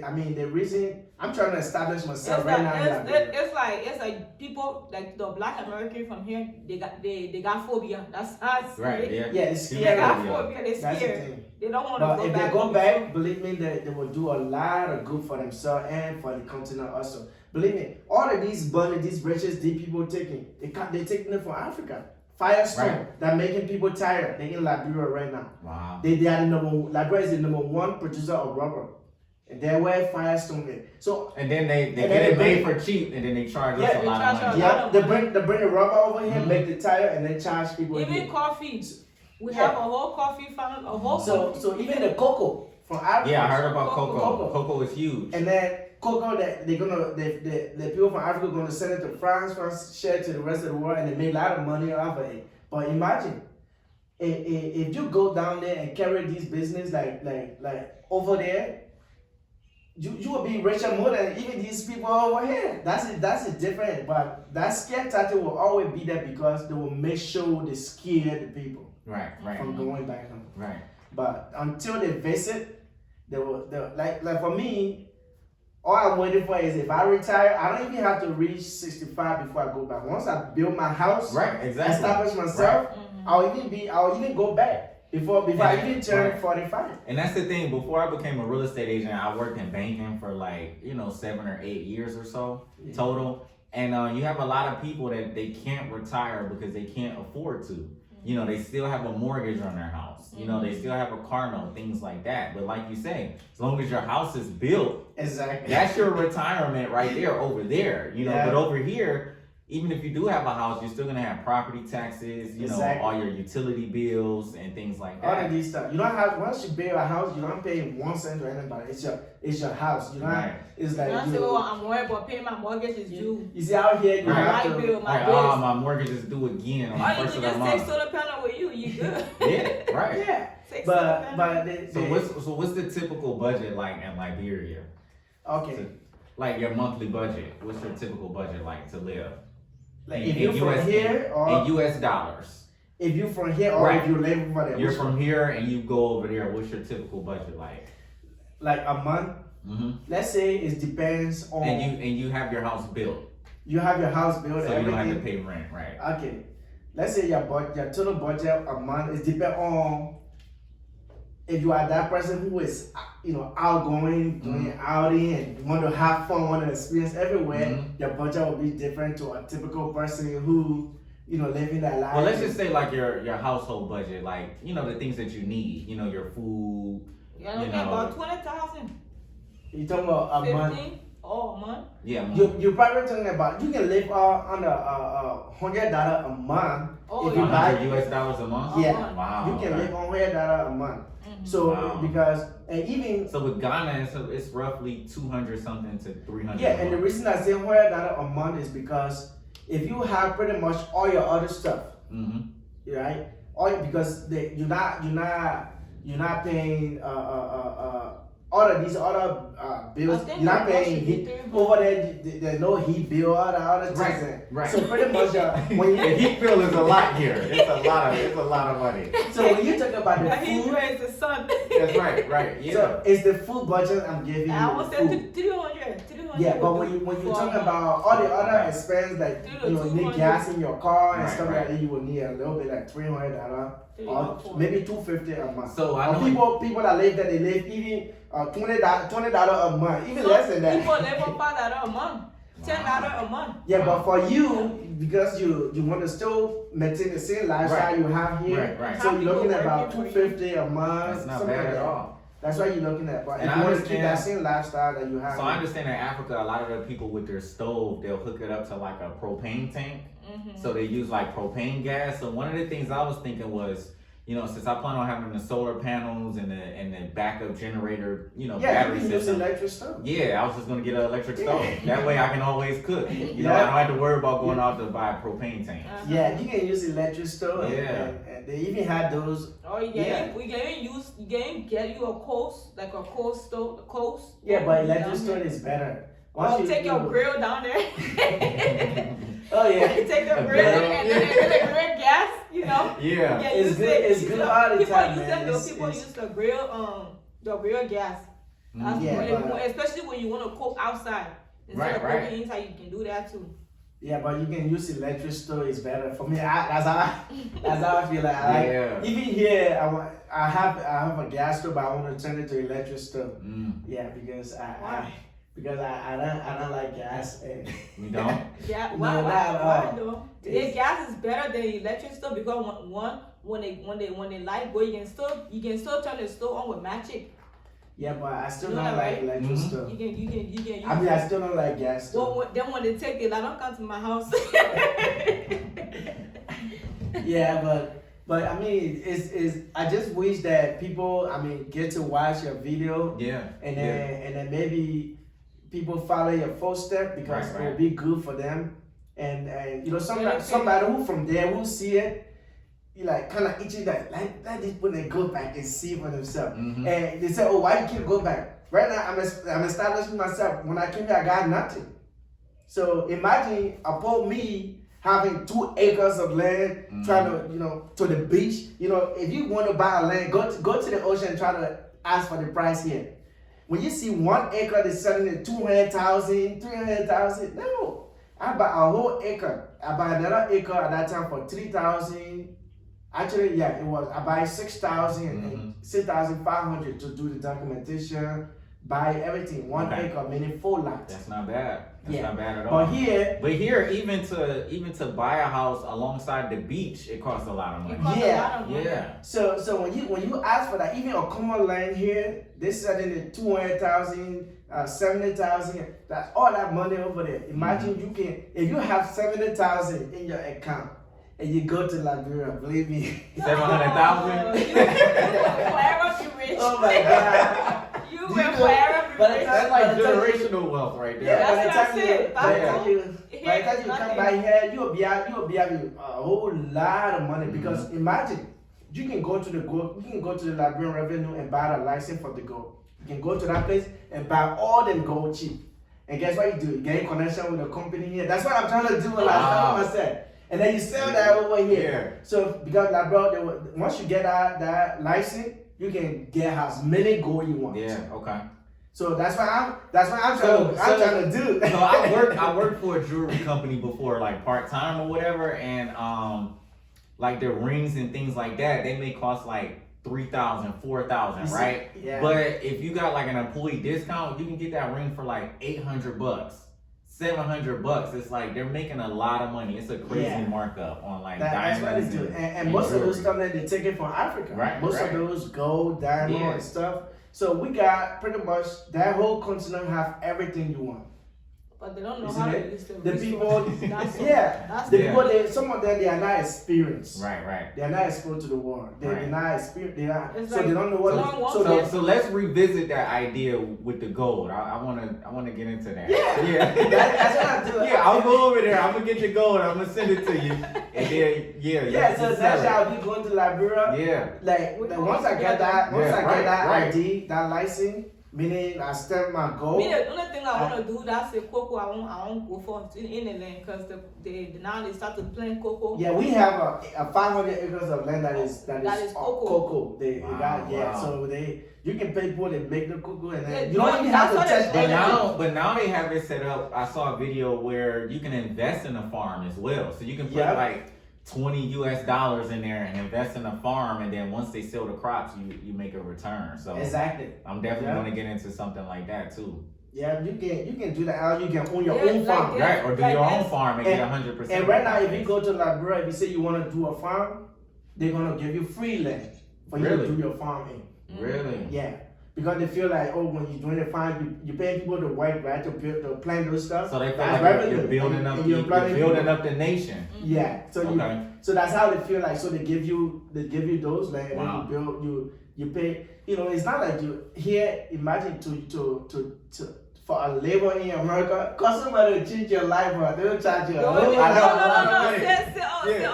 I mean, the reason I'm trying to establish myself It's right like, now. it's like people like the Black American from here. They got phobia. That's us. Right. Yeah. It's They scary. got phobia. They're That's the scared. thing. They don't want to But go if back. they go back, believe me, they will do a lot of good for themselves and for the continent also. Believe me, all of these money, these riches, these people taking, they taking it from Africa. Firestone, they're making people tired. They're in Liberia right now. Wow. They are Liberia is the #1 producer of rubber. And they're where Firestone is. So and then they get it made for cheap, and then they charge us a lot of money. Yeah, they bring the rubber over here, make the tire, and then charge people. Even coffee. We have a whole coffee farm, a whole coffee. So even the cocoa from Africa. Yeah, I heard about cocoa. Cocoa is huge. And then cocoa that the people from Africa gonna send it to France, share it to the rest of the world, and they make a lot of money off of it. But imagine if you go down there and carry this business like over there, you will be richer more than even these people over here. That's it different. But that scare tactic will always be there because they will make sure they scare the people from going back home. Right. But until they visit, they like for me, all I'm waiting for is if I retire, I don't even have to reach 65 before I go back. Once I build my house, establish myself, I'll even go back before I even turn 45. And that's the thing. Before I became a real estate agent, I worked in banking for 7 or 8 years or so total. And you have a lot of people that they can't retire because they can't afford to. They still have a mortgage on their house. They still have a car note, things like that. But like you say, as long as your house is built, that's your retirement right there over there. But over here, even if you do have a house, you're still gonna have property taxes, all your utility bills and things like that. All of these stuff. You don't have once you build a house, you don't pay 1 cent to anybody. It's your house. You know, it's like you say, I'm worried about paying my mortgage is due. You see out here, you have to. Bill, my bills. My mortgage is due again on the first of the month. You just take solar panel with you. You good? Yeah, right. Yeah. So what's the typical budget like in Liberia? Okay. Like your monthly budget. What's your typical budget like to live? Like if you're from here or in US dollars. If you're from here or if you live over there. You're from here and you go over there. What's your typical budget like? Like a month. Let's say it depends on. And you have your house built. You have your house built. So you don't have to pay rent, right? Okay. Let's say your total budget a month is depend on if you are that person who is outgoing, doing outing and want to have fun, want to experience everywhere, your budget will be different to a typical person who, living that life. Well, let's just say like your household budget, like, the things that you need, your food. About 20,000. You talking about a month? Oh, a month? Yeah. You're probably talking about you can live under $100 a month if you buy US dollars a month. Yeah. Wow. You can live on $100 a month. So because with Ghana it's roughly 200 something to 300. Yeah, and the reason I say $100 a month is because if you have pretty much all your other stuff, right? Because you're not You're not paying all of these other bills. I think You're not the paying grocery heat. bill- Over there, there's no heat bill, all the other things. Right. So pretty much, when The you heat bill is a lot here. It's a lot of money. so when you talk about the Yeah, he food, raised the sun. That's right. Yeah. so it's the food budget I'm giving you. I the would say food. 300. Yeah, but when you talk about all the other expenses, like Three to you will need 200. gas in your car and Right, stuff right. like that, you will need a little bit like $300 or $300. maybe $250 a month. So I Or know people that live there, they live even $20 a month, even less than that. People live on $5 a month, $10 a month. Yeah, but for you, because you want to still maintain the same lifestyle Right. you have here, Right. so you're looking at about People working for $250 a month. That's not something bad like at that. all. That's what you're looking at. But And if I you want to keep that understand- same lifestyle that you have, So I understand in Africa, a lot of the people with their stove, they'll hook it up to like a propane tank. So they use like propane gas. So one of the things I was thinking was, you know, since I plan on having the solar panels and the backup generator, you know, yeah, you battery can use system. electric stove. Yeah, I was just gonna get an electric stove. Yeah. That way I can always cook. You know, I don't have to worry about going out to buy a propane tank. Yeah, you can use electric stove. Yeah. And they even had those. Or you can get you a coast, like a coast stove, a coast. Yeah, but electric down stove there. is better. Or Once you take your grill down there. Oh yeah. Take the A grill grill. and then the grill gas, you know. Yeah. Yeah, It's use good- it. it's You good know, all the people time, use man. that, though. It's- People it's- use the grill gas. That's Yeah, but- especially when you want to cook outside. Instead of Right. cooking inside, you can do that too. Yeah, but you can use electric stove. It's better for me. That's how I feel like. Yeah. Even here, I have a gas stove, but I want to turn it to electric stove. Yeah, because Why? I don't like gas. And You don't? Yeah, No, why not at all. though? Yeah, gas is better than electric stove because when they light go, you can still turn the stove on with magic. yeah, but I still You know don't that, like right? electric Mhm. stove. You can use. I mean, I still don't like gas stove. Well, then when they take the light, don't come to my house. Yeah, but I mean, it's I just wish that people, I mean, get to watch your video Yeah. and then maybe people follow your footsteps because Right, it will right. be good for them. And you know, Really? somebody who from there who see it, you like kind of itching that let these people they go back and see for themselves. Mhm. And they say, oh, why you keep go back? Right now, I'm establishing myself. When I came here, I got nothing. So imagine upon me having 2 acres of land, trying to, you know, to the beach. You know, if you want to buy a land, go to the ocean and try to ask for the price here. When you see 1 acre that's selling at 200,000, 300,000, no. I buy a whole acre. I buy another acre at that time for 3,000. Actually, yeah, it was. I buy 6,000 and 6,500 to do the documentation, buy everything. 1 Okay. acre, meaning 4 lots. That's not bad. That's Yeah. not bad at all. But here, But here, even to buy a house alongside the beach, it costs a lot of It money. costs a Yeah. lot of money. Yeah. so when you ask for that, even a common land here, they selling it 200,000, 70,000. That's all that money over there. Imagine you can, if you have 70,000 in your account and you go to Liberia, believe me. 700,000? You will forever be rich. Oh my God. You Do will you know- forever be but rich. That's like By the time- generational wealth right there. Yeah, by the That's what I time you, said. by the Yeah. time you, Here by the time is you come nothing. by here, you'll be having a whole lot of money because imagine you can go to the Liberian Revenue and buy the license for the gold. You can go to that place and buy all them gold cheap. And guess what you do? You get in connection with the company here. That's what I'm trying to do last time I said. And then you sell that over here. So because Liberia, once you get that license, you can get as many gold you want. Yeah, okay. So that's what I'm trying to do. So I worked for a jewelry company before, like part-time or whatever, and like their rings and things like that, they may cost like 3,000, 4,000, right? Yeah. But if you got like an employee discount, you can get that ring for like $800, $700. It's like they're making a lot of money. It's a crazy Yeah. markup on like That's what diamonds they do. and And most of those jewelry. stuff that they take it from Africa. Right, Most right. of those gold, diamond, Yeah. and stuff. So we got pretty much that whole continent have everything you want. But they don't know Isn't how to it? use the The resources. people, That's yeah, that's the Yeah. people, some of them, they are not experienced. Right. They are not exposed to the world. They're Right. not experienced. It's So like they don't know what. someone wants So to- So let's revisit that idea with the gold. I wanna get into that. yeah, that's what I'm doing. Yeah, I'll go over there. I'm gonna get your gold. I'm gonna send it to you, and then Yeah, so that's how we going to Liberia. Yeah. Like We once I get that, right. ID, that license, meaning I stamp my gold. Me, the only thing I want to do, that's the cocoa. I won't go for in the land because now they start to plant cocoa. Yeah, we have a 500 acres of land that is cocoa. cocoa. They Wow, got wow. So you can pay people to make the cocoa, and then Yeah, you don't even have to that's touch what anything. But now they have it set up. I saw a video where you can invest in a farm as well. So you can put Yeah. like $20 in there and invest in a farm, and then once they sell the crops, you make a return. So Exactly. I'm definitely Yeah. going to get into something like that too. Yeah, you can do that. Or you can own your Yeah, own like farm. that. Right, or do Like your own this. farm and get 100%. And right now, if you go to Liberia, if you say you want to do a farm, they're gonna give you free land for you Really? to do your farm in. Really? Yeah, because they feel like, oh, when you're doing the farm, you pay people to work, right, to plant those stuff. So they feel That's like revenue. you're building up, And you're employing building people. up the nation. Yeah, so Okay. so that's how they feel like. So they give you those land, and Wow. then you build, you pay. You know, it's not like you here. Imagine to for a labor in America, cause somebody to change your life, but they don't charge you. No, I know. no. Yeah. Say,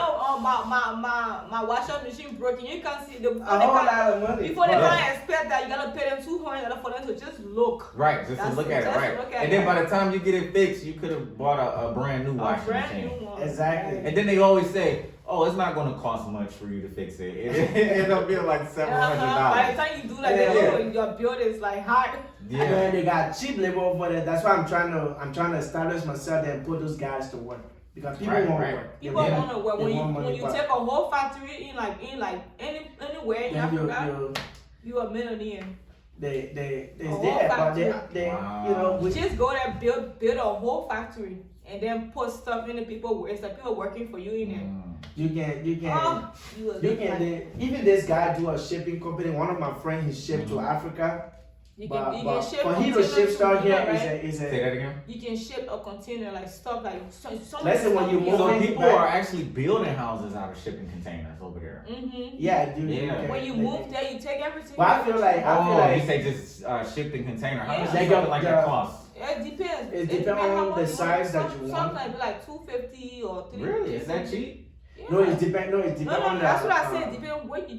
my washer machine broken. You can see the A whole lot of money. before they Yeah. can expect that, you gotta pay them $200 for them to just look. Right, just to That's look at it, just right. look at And it. then by the time you get it fixed, you could have bought a brand new A washing brand machine. new one. Exactly. And then they always say, "Oh, it's not going to cost much for you to fix it. It ends up being like $700." By the time you do that, Yeah. your build is like hot. Yeah, And they got cheap labor over there. That's why I'm trying to establish myself there and put those guys to work because people Right, want right. work. People They want to work they when want money, you but take a whole factory in anywhere in then Africa, you a millionaire. they whole there, but they Wow. you know we, Just go there, build a whole factory, and then put stuff in the people. It's like people working for you in there. you can. Oh, you You can even this guy do a shipping company. One of my friends he shipped to Africa, you but can ship for him to containers ship to stuff here right? is Say that again. You can ship a container like stuff like so Let's say when you move So in- people are actually building houses out of shipping containers over there. yeah, dude. Yeah. When you move there, you take everything. But I feel like You say just shipping container. How much Yeah. does something like that cost? It depends. It depends how on much the you size that Some- you want. Sometimes like $250 or $350. Really? Is that cheap? Yeah. No, it depends. No, it depends No, on the. that's what I said. Depends where you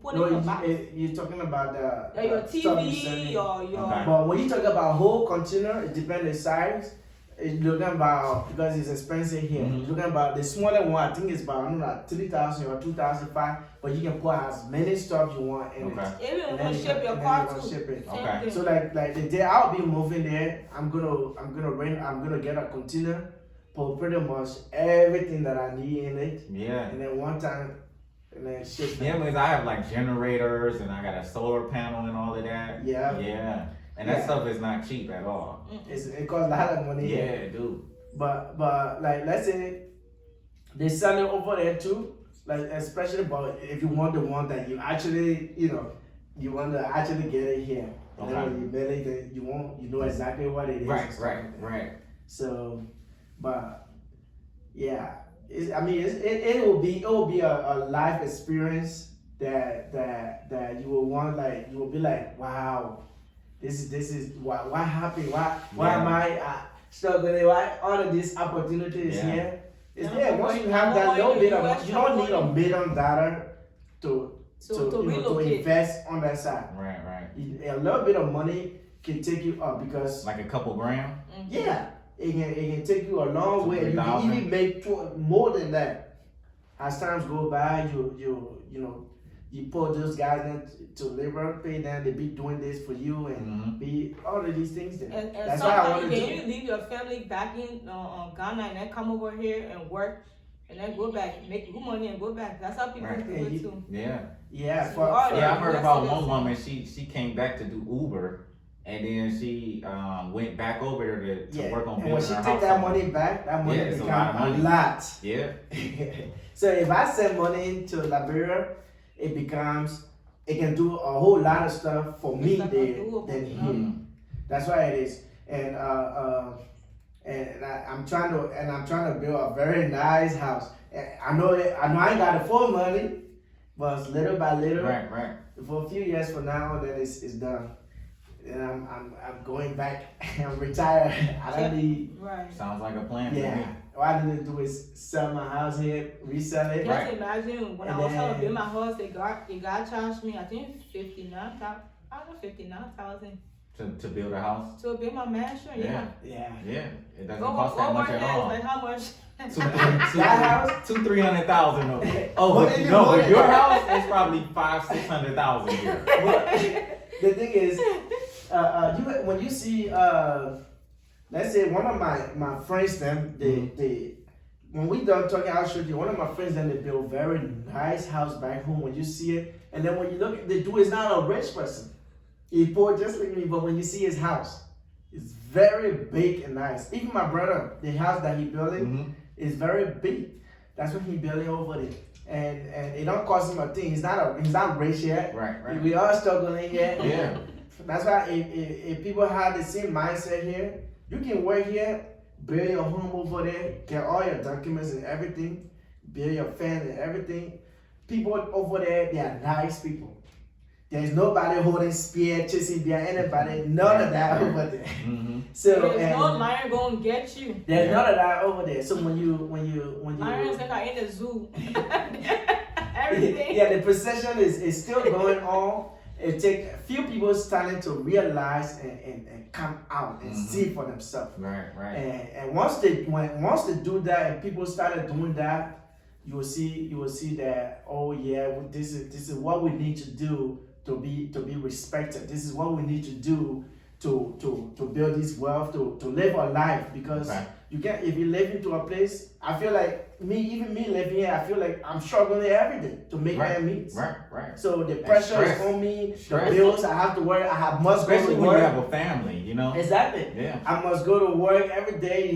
put it in your box. you're talking about the Like your stuff you TV sending. or your. Okay. But when you talk about whole container, it depends the size. It's looking about because it's expensive here. Mhm. You're looking about the smaller one. I think it's about I don't know, like 3,000 or 2,005. But you can put as many stuff you want in it. Okay. Even And when then you ship your and then car you're gonna too. ship it. Same Okay. thing. So like the day I'll be moving there, I'm gonna get a container, put pretty much everything that I need in it, Yeah. and then one time, and then ship Yeah, it. because I have like generators and I got a solar panel and all of that. Yeah. Yeah. And that Yeah. stuff is not cheap at all. It costs a lot of money. Yeah, dude. But like let's say they sell it over there too, like especially but if you want the one that you actually you want to actually get it here. And then Okay. when you get it, then you know exactly what it is. Right. So, but yeah, it will be a life experience that you will want, like you will be like, wow, this is what happened, why Yeah. am I struggling, why all of these opportunities Yeah. here. It's Yeah, there. Once you have that I'm little going bit to of, US you don't need money. $1 million to To relocate. invest on that side. Right. A little bit of money can take you up because Like a couple grand. yeah, it can take you a long way. You can 3,000. even make more than that. As times go by, you put those guys in to labor, pay them. They be doing this for you and Mhm. be all of these things. There. And That's what I want sometimes to you do. can leave your family back in Ghana and then come over here and work and then go back, make good money and go back. That's how people Right. do And it you- too. Yeah. Yeah, So all Yeah, I heard about Yes, one yes. woman. She came back to do Uber, and then she went back over there to work on and building when she her take house. that money back, that money Yeah, it's a become lot of money. a lot. Yeah. So if I send money to Liberia, it can do a whole lot of stuff for me It's there doable. than here. Mhm. That's why it is. And and I'm trying to build a very nice house. And I know I ain't got the full money, but it's little by little. Right. For a few years from now, then it's done. And I'm going back. I'm retired. I don't need. Right. Sounds like a plan to me. Yeah. All I need to do is sell my house here, resell it. Just imagine when And I was trying to then- build my house, they got charged me, I think 59,000 To build a house. to build my mansion. Yeah. Yeah. Yeah. It doesn't Go cost that much at all. Like how much? That house? 200,000-300,000 of it. Oh, What but did you no, want but it? your house is probably 500,000-600,000 here. But the thing is, when you see, let's say one of my friends, them, they when we done talking, I'll show you. One of my friends, then they build very nice house back home. When you see it, and then when you look, the dude is not a rich person. He poor just like me, but when you see his house, it's very big and nice. Even my brother, the house that he building is very big. That's what he building over there, and it don't cost him a thing. He's not rich yet. Right. We are struggling yet. Yeah. That's why if people have the same mindset here, you can work here, build your home over there, get all your documents and everything, build your family and everything. People over there, they are nice people. There's nobody holding spear, chasing behind anybody, none of that over there. So There's no lion gonna get you. there's none of that over there. So when you Lions like in the zoo. Everything. yeah, the procession is still going on. It takes a few people starting to realize and come out and see for themselves. Right. And once they do that and people started doing that, you will see that, oh yeah, this is what we need to do to be respected. This is what we need to do to build this wealth, to live a life, because you can't, if you live into a place, I feel like me living here, I feel like I'm struggling every day to make ends meet. Right. So the pressure is on me, Stress. the bills I have to work, must Especially go to when work. you have a family, you know. Exactly. Yeah. I must go to work every day.